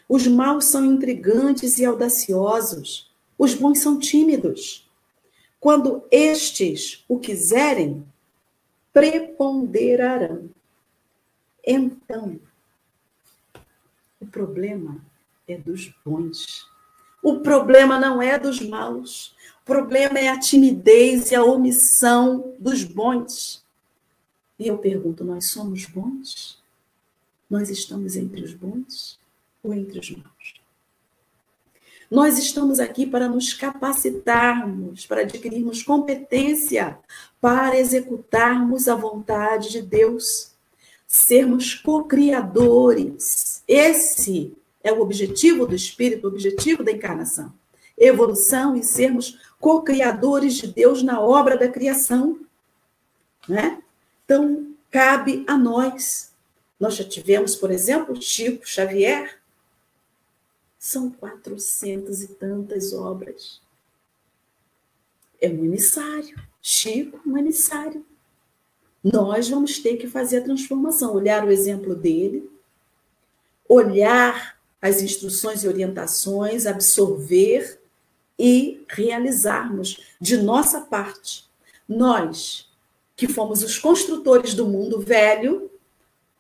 Os maus são intrigantes e audaciosos, os bons são tímidos. Quando estes o quiserem, preponderarão. Então, o problema é dos bons. O problema não é dos maus. O problema é a timidez e a omissão dos bons. E eu pergunto, nós somos bons? Nós estamos entre os bons ou entre os maus? Nós estamos aqui para nos capacitarmos, para adquirirmos competência, para executarmos a vontade de Deus. Sermos co-criadores. Esse é o objetivo do Espírito, o objetivo da encarnação. Evolução e sermos co-criadores de Deus na obra da criação. Né? Então, cabe a nós. Nós já tivemos, por exemplo, Chico Xavier. São 400 e tantas obras. É um emissário. Chico, um emissário. Nós vamos ter que fazer a transformação, olhar o exemplo dele, olhar as instruções e orientações, absorver e realizarmos de nossa parte. Nós, que fomos os construtores do mundo velho,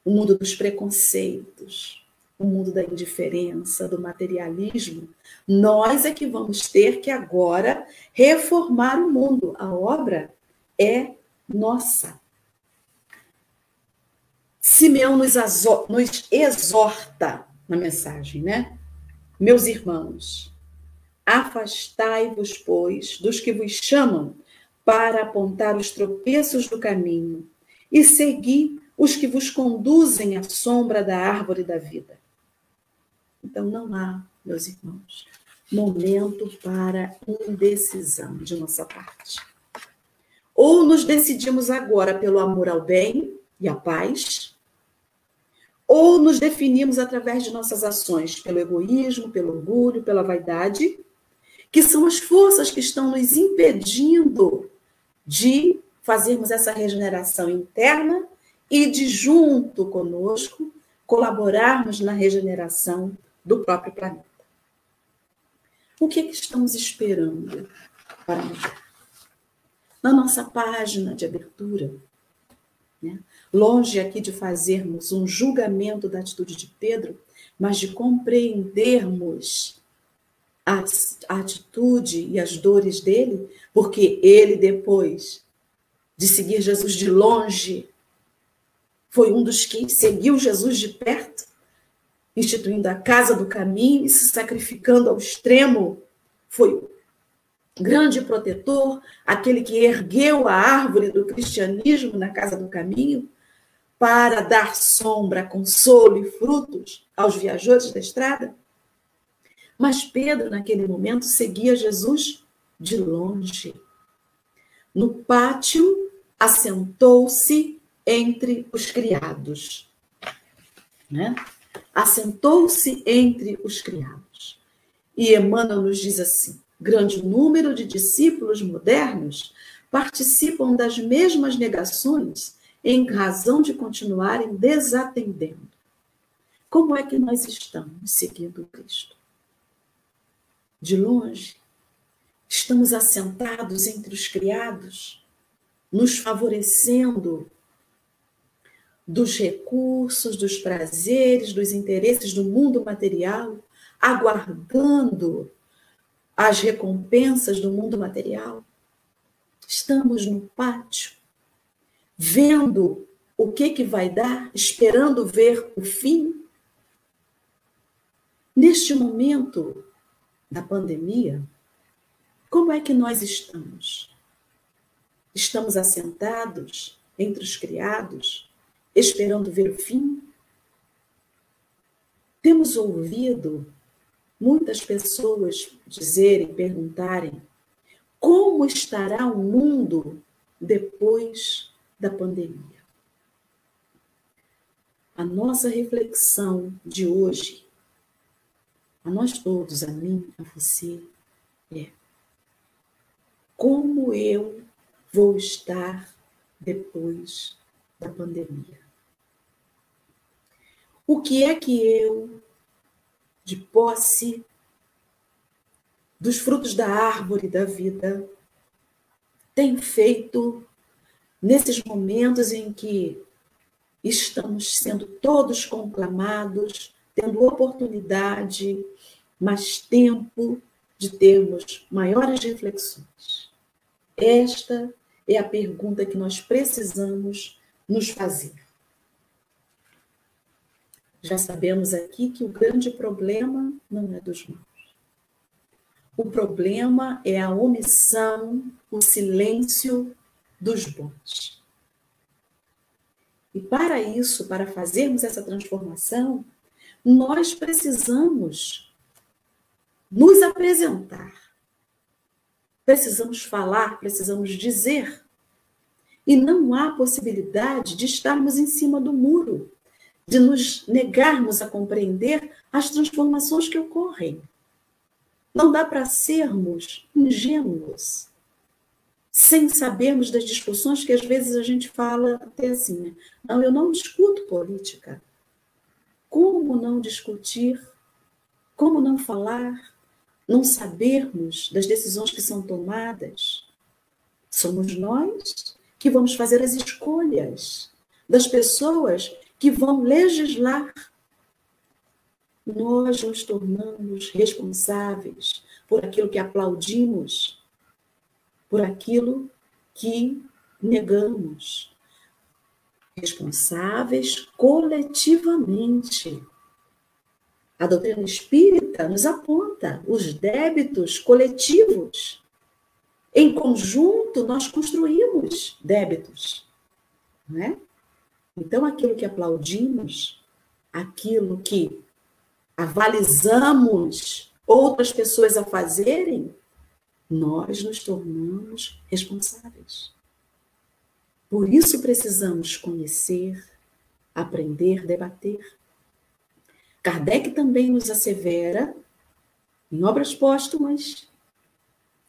o mundo dos preconceitos, o mundo da indiferença, do materialismo, nós é que vamos ter que agora reformar o mundo. A obra é nossa. Simeão nos exorta na mensagem, né? Meus irmãos, afastai-vos, pois, dos que vos chamam para apontar os tropeços do caminho e segui os que vos conduzem à sombra da árvore da vida. Então, não há, meus irmãos, momento para indecisão de nossa parte. Ou nos decidimos agora pelo amor ao bem e à paz, ou nos definimos através de nossas ações pelo egoísmo, pelo orgulho, pela vaidade, que são as forças que estão nos impedindo de fazermos essa regeneração interna e de, junto conosco, colaborarmos na regeneração do próprio planeta. O que estamos esperando para mudar? Na nossa página de abertura, né? Longe aqui de fazermos um julgamento da atitude de Pedro, mas de compreendermos a atitude e as dores dele, porque ele, depois de seguir Jesus de longe, foi um dos que seguiu Jesus de perto, instituindo a casa do caminho e se sacrificando ao extremo, foi grande protetor, aquele que ergueu a árvore do cristianismo na casa do caminho, para dar sombra, consolo e frutos aos viajantes da estrada. Mas Pedro, naquele momento, seguia Jesus de longe. No pátio, assentou-se entre os criados. Né? Assentou-se entre os criados. E Emmanuel nos diz assim, grande número de discípulos modernos participam das mesmas negações em razão de continuarem desatendendo. Como é que nós estamos seguindo Cristo? De longe? Estamos assentados entre os criados, nos favorecendo dos recursos, dos prazeres, dos interesses do mundo material, aguardando as recompensas do mundo material? Estamos no pátio, vendo o que vai dar, esperando ver o fim? Neste momento da pandemia, como como é que nós estamos? Estamos assentados entre os criados, esperando ver o fim? Temos ouvido muitas pessoas dizerem, perguntarem, como estará o mundo depois da pandemia? A nossa reflexão de hoje, a nós todos, a mim, a você, é: como eu vou estar depois da pandemia? O que é que eu, de posse dos frutos da árvore da vida, tenho feito nesses momentos em que estamos sendo todos conclamados, tendo oportunidade, mais tempo de termos maiores reflexões? Esta é a pergunta que nós precisamos nos fazer. Já sabemos aqui que o grande problema não é dos maus. O problema é a omissão, o silêncio dos bons. E para isso, para fazermos essa transformação, nós precisamos nos apresentar. Precisamos falar, precisamos dizer. E não há possibilidade de estarmos em cima do muro, de nos negarmos a compreender as transformações que ocorrem. Não dá para sermos ingênuos, sem sabermos das discussões que às vezes a gente fala até assim, né? Não, eu não discuto política. Como não discutir? Como não falar? Não sabermos das decisões que são tomadas? Somos nós que vamos fazer as escolhas das pessoas que vão legislar. Nós nos tornamos responsáveis por aquilo que aplaudimos, por aquilo que negamos. Responsáveis coletivamente. A doutrina espírita nos aponta os débitos coletivos. Em conjunto, nós construímos débitos, não é? Então, aquilo que aplaudimos, aquilo que avalizamos outras pessoas a fazerem, nós nos tornamos responsáveis. Por isso precisamos conhecer, aprender, debater. Kardec também nos assevera, em obras póstumas,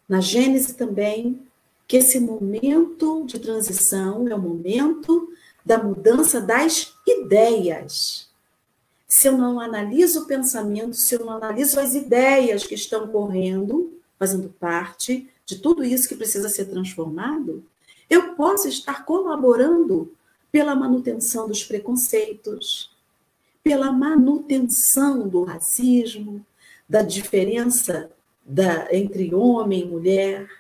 na Gênese também, que esse momento de transição é o momento da mudança das ideias. Se eu não analiso o pensamento, se eu não analiso as ideias que estão correndo, fazendo parte de tudo isso que precisa ser transformado, eu posso estar colaborando pela manutenção dos preconceitos, pela manutenção do racismo, da diferença entre homem e mulher,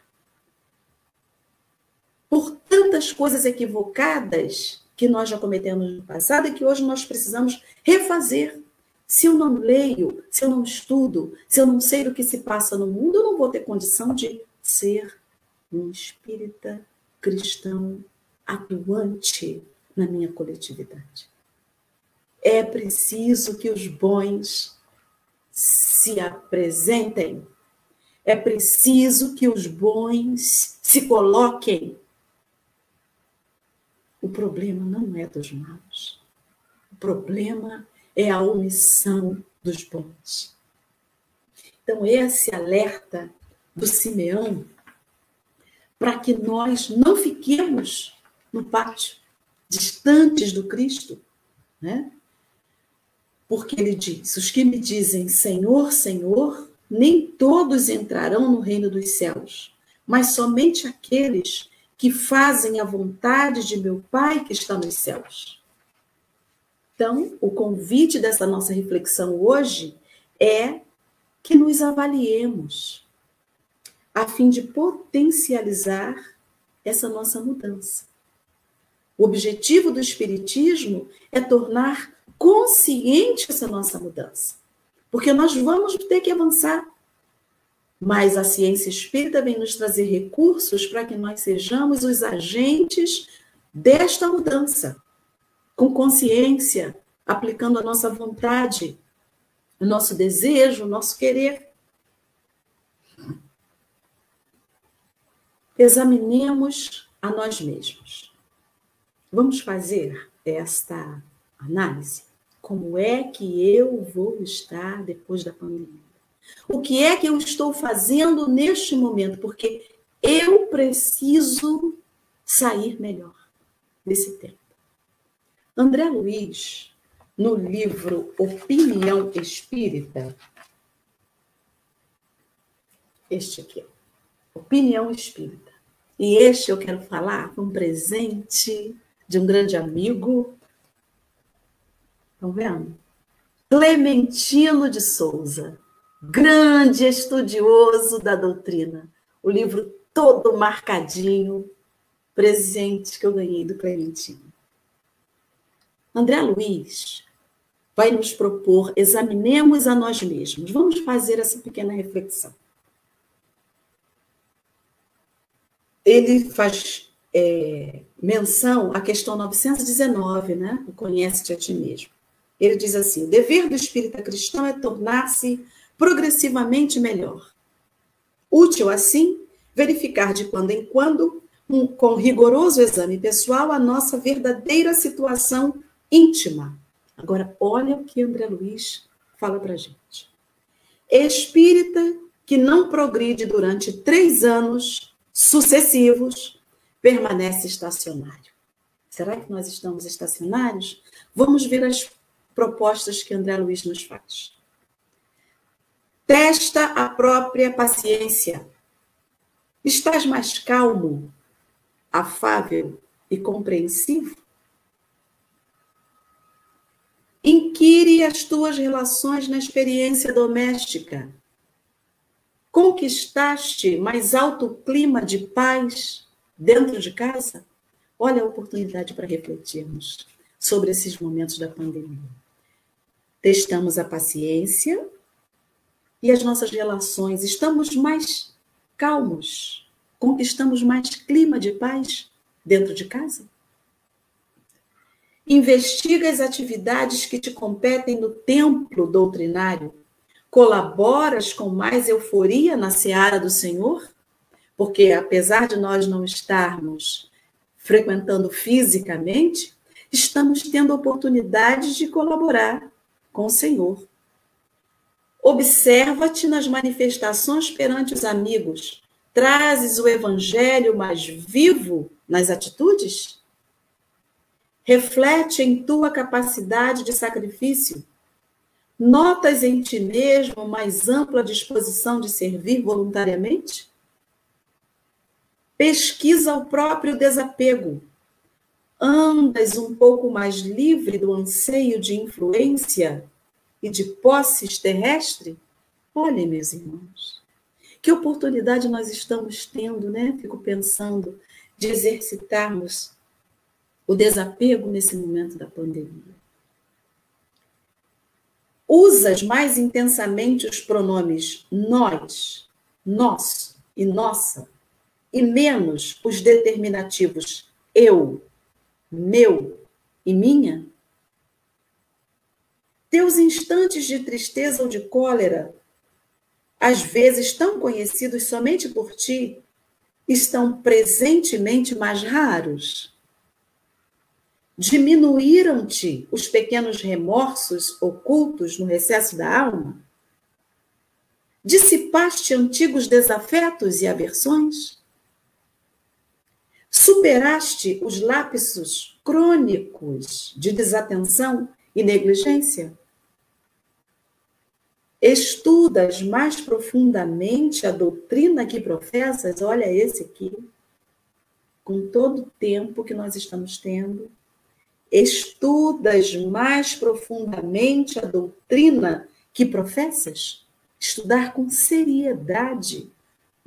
por tantas coisas equivocadas que nós já cometemos no passado e que hoje nós precisamos refazer. Se eu não leio, se eu não estudo, se eu não sei do que se passa no mundo, eu não vou ter condição de ser um espírita cristão atuante na minha coletividade. É preciso que os bons se apresentem. É preciso que os bons se coloquem. O problema não é dos maus. O problema é a omissão dos bons. Então, esse alerta do Simeão, para que nós não fiquemos no pátio, distantes do Cristo, né? Porque ele diz, os que me dizem Senhor, Senhor, nem todos entrarão no reino dos céus, mas somente aqueles que fazem a vontade de meu Pai que está nos céus. Então, o convite dessa nossa reflexão hoje é que nos avaliemos, a fim de potencializar essa nossa mudança. O objetivo do Espiritismo é tornar consciente essa nossa mudança, porque nós vamos ter que avançar. Mas a ciência espírita vem nos trazer recursos para que nós sejamos os agentes desta mudança, com consciência, aplicando a nossa vontade, o nosso desejo, o nosso querer. Examinemos a nós mesmos. Vamos fazer esta análise. Como é que eu vou estar depois da pandemia? O que é que eu estou fazendo neste momento? Porque eu preciso sair melhor desse tempo. André Luiz, no livro Opinião Espírita, este aqui, Opinião Espírita. E este eu quero falar um presente de um grande amigo. Estão vendo? Clementino de Souza, grande estudioso da doutrina. O livro todo marcadinho, presente que eu ganhei do Clementino. André Luiz vai nos propor, examinemos a nós mesmos. Vamos fazer essa pequena reflexão. Ele faz menção à questão 919, né? O conhece-te a ti mesmo. Ele diz assim: o dever do espírita cristão é tornar-se progressivamente melhor. Útil, assim, verificar de quando em quando, com rigoroso exame pessoal, a nossa verdadeira situação íntima. Agora, olha o que André Luiz fala para a gente. Espírita que não progride durante 3 anos sucessivos, permanece estacionário. Será que nós estamos estacionários? Vamos ver as propostas que André Luiz nos faz. Testa a própria paciência. Estás mais calmo, afável e compreensivo? Inquire as tuas relações na experiência doméstica. Conquistaste mais alto clima de paz dentro de casa? Olha a oportunidade para refletirmos sobre esses momentos da pandemia. Testamos a paciência e as nossas relações. Estamos mais calmos? Conquistamos mais clima de paz dentro de casa? Investiga as atividades que te competem no templo doutrinário. Colaboras com mais euforia na seara do Senhor? Porque, apesar de nós não estarmos frequentando fisicamente, estamos tendo oportunidades de colaborar com o Senhor. Observa-te nas manifestações perante os amigos. Trazes o evangelho mais vivo nas atitudes? Reflete em tua capacidade de sacrifício. Notas em ti mesmo mais ampla disposição de servir voluntariamente? Pesquisa o próprio desapego. Andas um pouco mais livre do anseio de influência e de posses terrestres? Olhem, meus irmãos, que oportunidade nós estamos tendo, né? Fico pensando de exercitarmos o desapego nesse momento da pandemia. Usas mais intensamente os pronomes nós, nosso e nossa, e menos os determinativos eu, meu e minha? Teus instantes de tristeza ou de cólera, às vezes tão conhecidos somente por ti, estão presentemente mais raros? Diminuíram-te os pequenos remorsos ocultos no recesso da alma? Dissipaste antigos desafetos e aversões? Superaste os lapsos crônicos de desatenção e negligência? Estudas mais profundamente a doutrina que professas? Olha esse aqui. Com todo o tempo que nós estamos tendo, estudas mais profundamente a doutrina que professas? Estudar com seriedade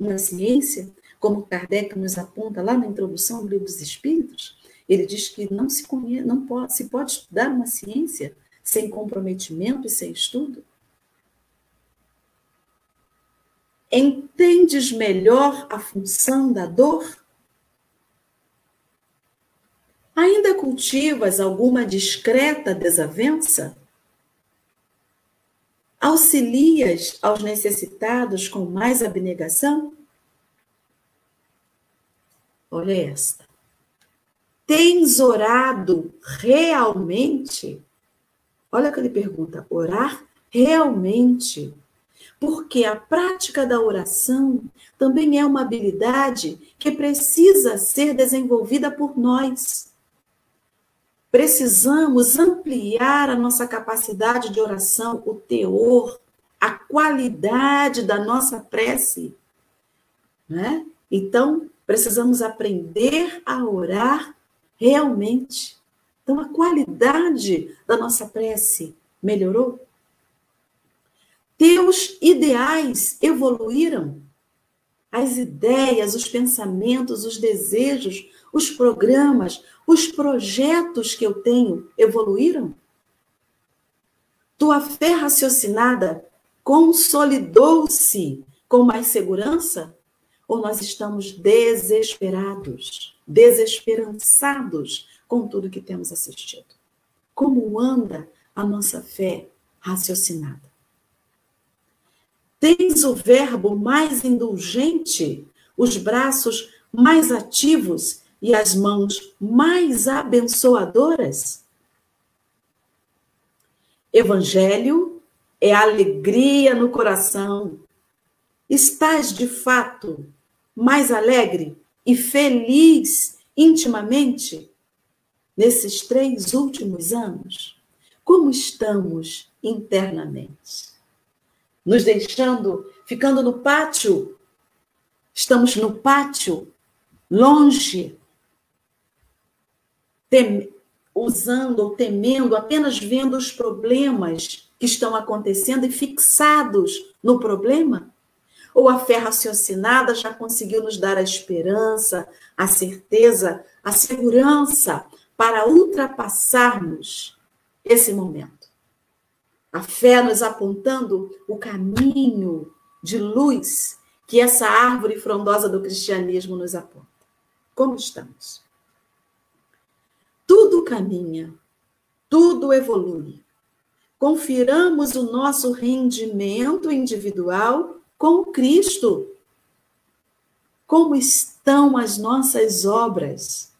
uma ciência, como Kardec nos aponta lá na introdução do Livro dos Espíritos. Ele diz que não se pode estudar uma ciência sem comprometimento e sem estudo. entendes melhor a função da dor? Ainda cultivas alguma discreta desavença? Auxilias aos necessitados com mais abnegação? Olha esta. Tens orado realmente? Olha o que ele pergunta. Orar realmente? Porque a prática da oração também é uma habilidade que precisa ser desenvolvida por nós. Precisamos ampliar a nossa capacidade de oração, o teor, a qualidade da nossa prece, né? Então, precisamos aprender a orar realmente. Então, a qualidade da nossa prece melhorou? Teus ideais evoluíram? As ideias, os pensamentos, os desejos, os programas, os projetos que eu tenho evoluíram? Tua fé raciocinada consolidou-se com mais segurança? Ou nós estamos desesperados, desesperançados com tudo que temos assistido? Como anda a nossa fé raciocinada? Tens o verbo mais indulgente, os braços mais ativos e as mãos mais abençoadoras? Evangelho é alegria no coração. Estás, de fato, mais alegre e feliz intimamente nesses 3 últimos anos? Como estamos internamente? Nos deixando, ficando no pátio? Estamos no pátio, longe, usando ou temendo, apenas vendo os problemas que estão acontecendo e fixados no problema? Ou a fé raciocinada já conseguiu nos dar a esperança, a certeza, a segurança para ultrapassarmos esse momento? A fé nos apontando o caminho de luz que essa árvore frondosa do cristianismo nos aponta. Como estamos? Tudo caminha, tudo evolui. Confiramos o nosso rendimento individual com Cristo. Como estão as nossas obras?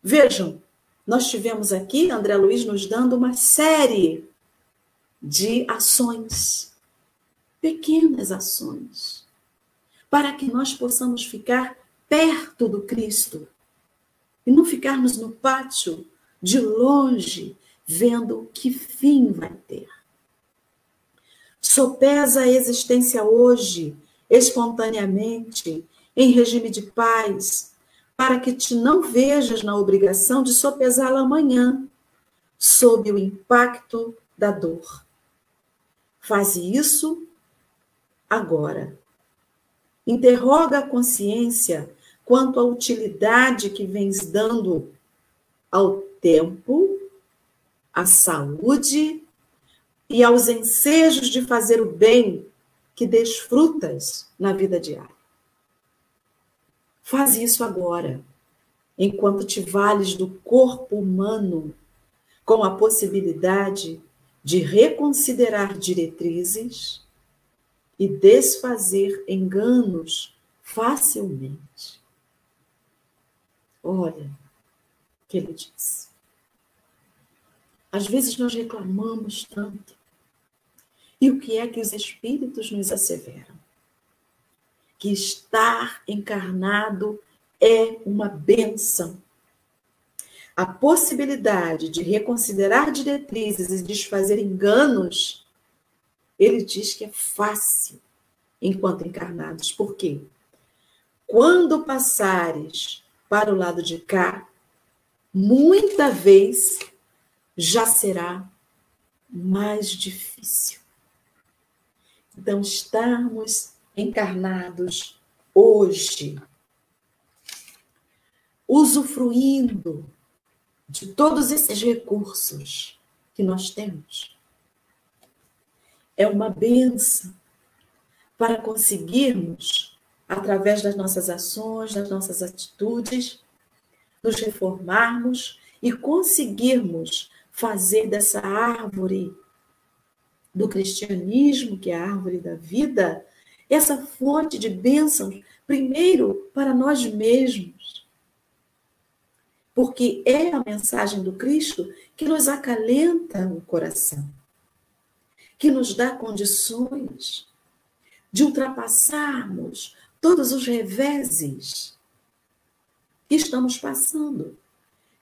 Vejam, nós tivemos aqui, André Luiz nos dando uma série de ações, pequenas ações, para que nós possamos ficar perto do Cristo e não ficarmos no pátio, de longe, vendo que fim vai ter. Sopesa a existência hoje, espontaneamente, em regime de paz, para que te não vejas na obrigação de sopesá-la amanhã, sob o impacto da dor. Faz isso agora. Interroga a consciência quanto à utilidade que vens dando ao tempo, à saúde e aos ensejos de fazer o bem que desfrutas na vida diária. Faz isso agora, enquanto te vales do corpo humano, com a possibilidade de reconsiderar diretrizes e desfazer enganos facilmente. Olha o que ele diz. Às vezes nós reclamamos tanto. E o que é que os espíritos nos asseveram? Que estar encarnado é uma bênção. A possibilidade de reconsiderar diretrizes e desfazer enganos, ele diz que é fácil enquanto encarnados. Por quê? Quando passares para o lado de cá, muita vez já será mais difícil. Então, estarmos encarnados hoje, usufruindo de todos esses recursos que nós temos, é uma bênção. para conseguirmos, através das nossas ações, das nossas atitudes, nos reformarmos e conseguirmos fazer dessa árvore do cristianismo, que é a árvore da vida, essa fonte de bênçãos, primeiro para nós mesmos. Porque é a mensagem do Cristo que nos acalenta o coração, que nos dá condições de ultrapassarmos todos os reveses que estamos passando,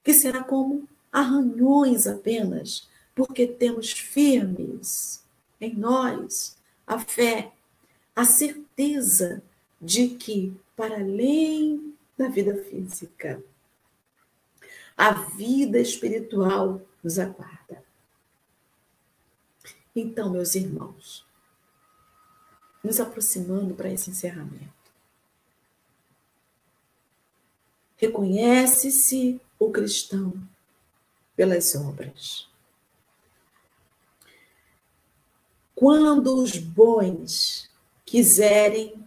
que será como arranhões apenas, porque temos firmes em nós a fé, a certeza de que, para além da vida física, a vida espiritual nos aguarda. Então, meus irmãos, nos aproximando para esse encerramento, reconhece-se o cristão pelas obras. Quando os bons quiserem,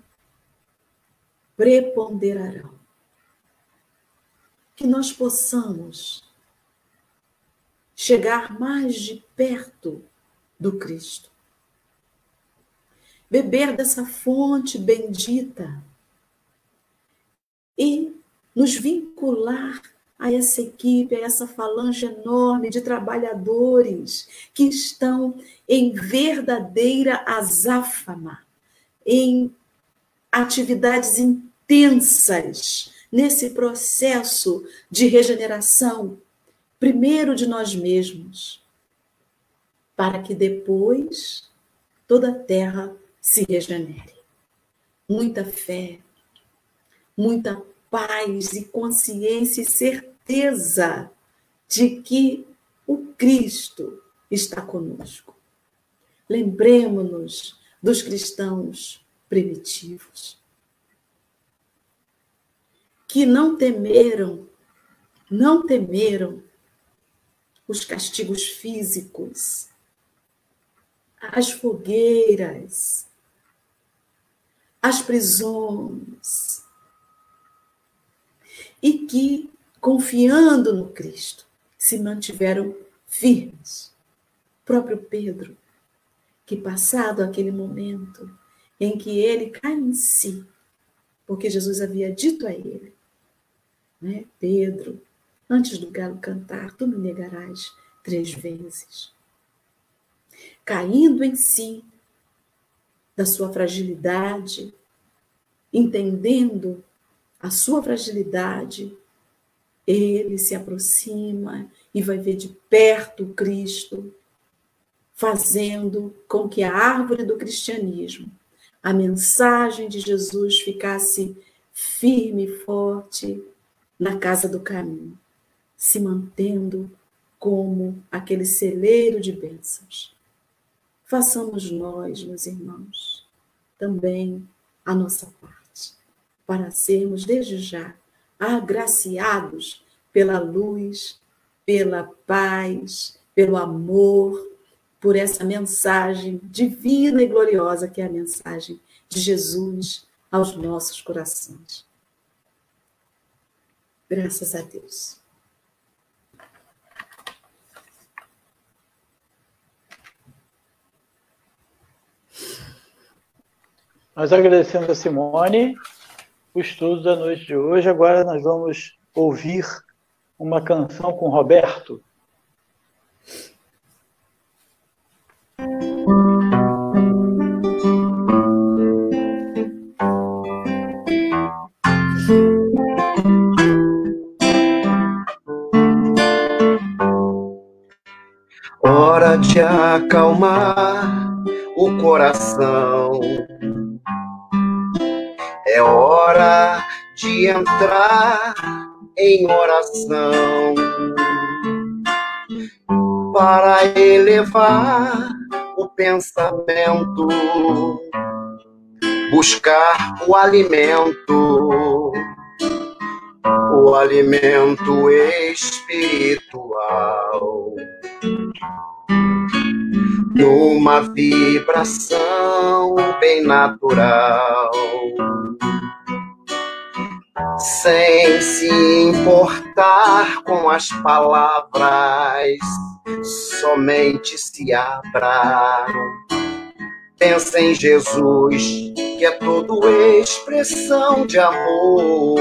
preponderarão. Que nós possamos chegar mais de perto do Cristo. Beber dessa fonte bendita e nos vincular a essa equipe, a essa falange enorme de trabalhadores que estão em verdadeira azáfama, em atividades intensas nesse processo de regeneração, primeiro de nós mesmos, para que depois toda a terra se regenere. Muita fé, muita paz e consciência e certeza de que o Cristo está conosco. Lembremos-nos dos cristãos primitivos, que não temeram os castigos físicos, as fogueiras, as prisões, e que, confiando no Cristo, se mantiveram firmes. O próprio Pedro, que passado aquele momento em que ele cai em si, porque Jesus havia dito a ele, né? Pedro, antes do galo cantar, tu me negarás 3 vezes. Caindo em si, da sua fragilidade, entendendo a sua fragilidade, ele se aproxima e vai ver de perto o Cristo, fazendo com que a árvore do cristianismo, a mensagem de Jesus, ficasse firme e forte na casa do caminho, se mantendo como aquele celeiro de bênçãos. Façamos nós, meus irmãos, também a nossa parte, para sermos desde já agraciados pela luz, pela paz, pelo amor, por essa mensagem divina e gloriosa que é a mensagem de Jesus aos nossos corações. Graças a Deus. Nós agradecemos a Simone o estudo da noite de hoje. Agora nós vamos ouvir uma canção com Roberto. Hora de acalmar o coração, é hora de entrar em oração para elevar o pensamento, buscar o alimento espiritual. numa vibração bem natural, sem se importar com as palavras, somente se abra. Pensa em Jesus, que é tudo expressão de amor,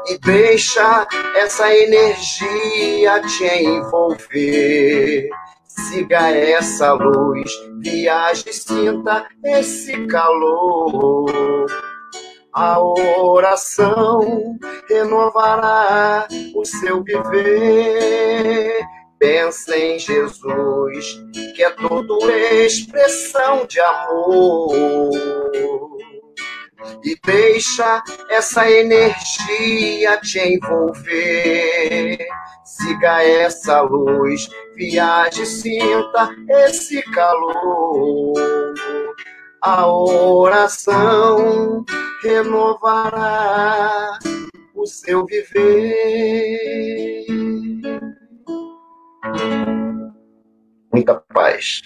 e deixa essa energia te envolver. Siga essa luz, viaje e sinta esse calor. A oração renovará o seu viver. Pensa em Jesus, que é tudo expressão de amor, e deixa essa energia te envolver. Siga essa luz, viaje e sinta esse calor. A oração renovará o seu viver. Muita paz.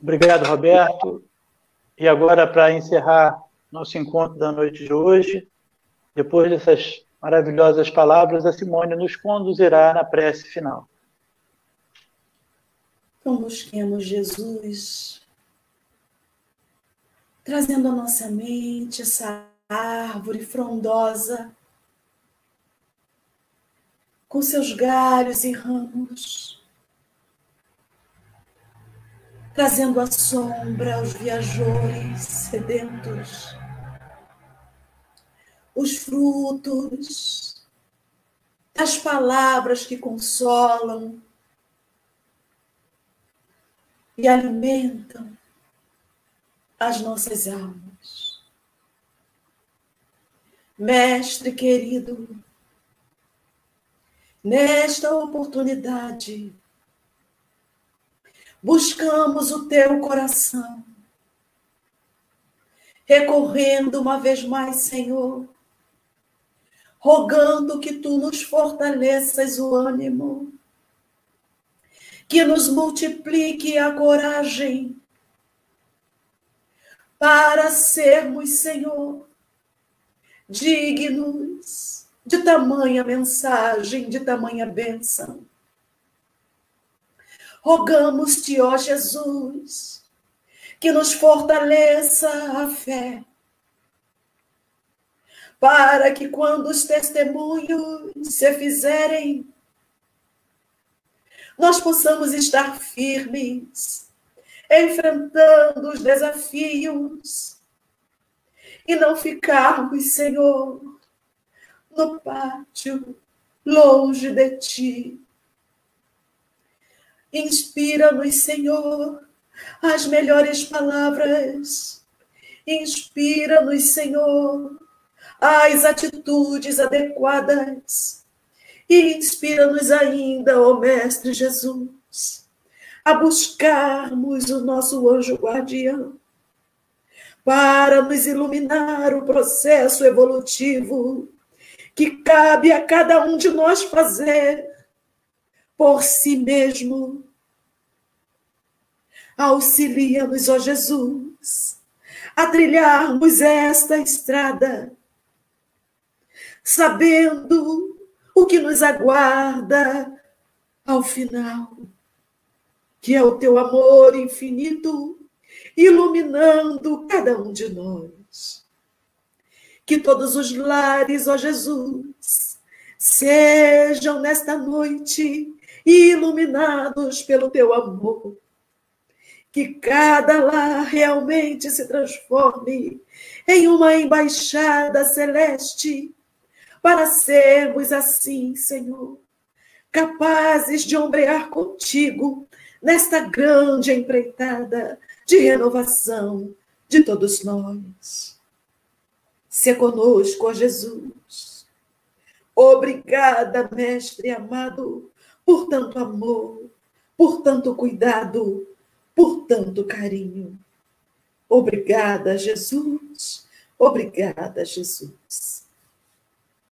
Obrigado, Roberto. E agora, para encerrar nosso encontro da noite de hoje, depois dessas maravilhosas palavras, a Simone nos conduzirá na prece final. Então, busquemos Jesus, trazendo à nossa mente essa árvore frondosa, com seus galhos e ramos, trazendo a sombra aos viajores sedentos, os frutos das palavras que consolam e alimentam as nossas almas. Mestre querido, nesta oportunidade, buscamos o teu coração, recorrendo uma vez mais, Senhor, rogando que tu nos fortaleças o ânimo, que nos multiplique a coragem para sermos, Senhor, dignos de tamanha mensagem, de tamanha bênção. Rogamos-te, ó Jesus, que nos fortaleça a fé, para que quando os testemunhos se fizerem, nós possamos estar firmes, enfrentando os desafios, e não ficarmos, Senhor, no pátio, longe de ti. Inspira-nos, Senhor, as melhores palavras. Inspira-nos, Senhor, as atitudes adequadas. E inspira-nos ainda, ó Mestre Jesus, a buscarmos o nosso anjo guardião, para nos iluminar o processo evolutivo que cabe a cada um de nós fazer por si mesmo. Auxilia-nos, ó Jesus, a trilharmos esta estrada, sabendo o que nos aguarda ao final, que é o teu amor infinito, iluminando cada um de nós. Que todos os lares, ó Jesus, sejam nesta noite iluminados pelo teu amor. Que cada lar realmente se transforme em uma embaixada celeste, para sermos assim, Senhor, capazes de ombrear contigo nesta grande empreitada de renovação de todos nós. Se conosco, ó Jesus. Obrigada, Mestre amado, por tanto amor, por tanto cuidado, por tanto carinho. Obrigada, Jesus. Obrigada, Jesus.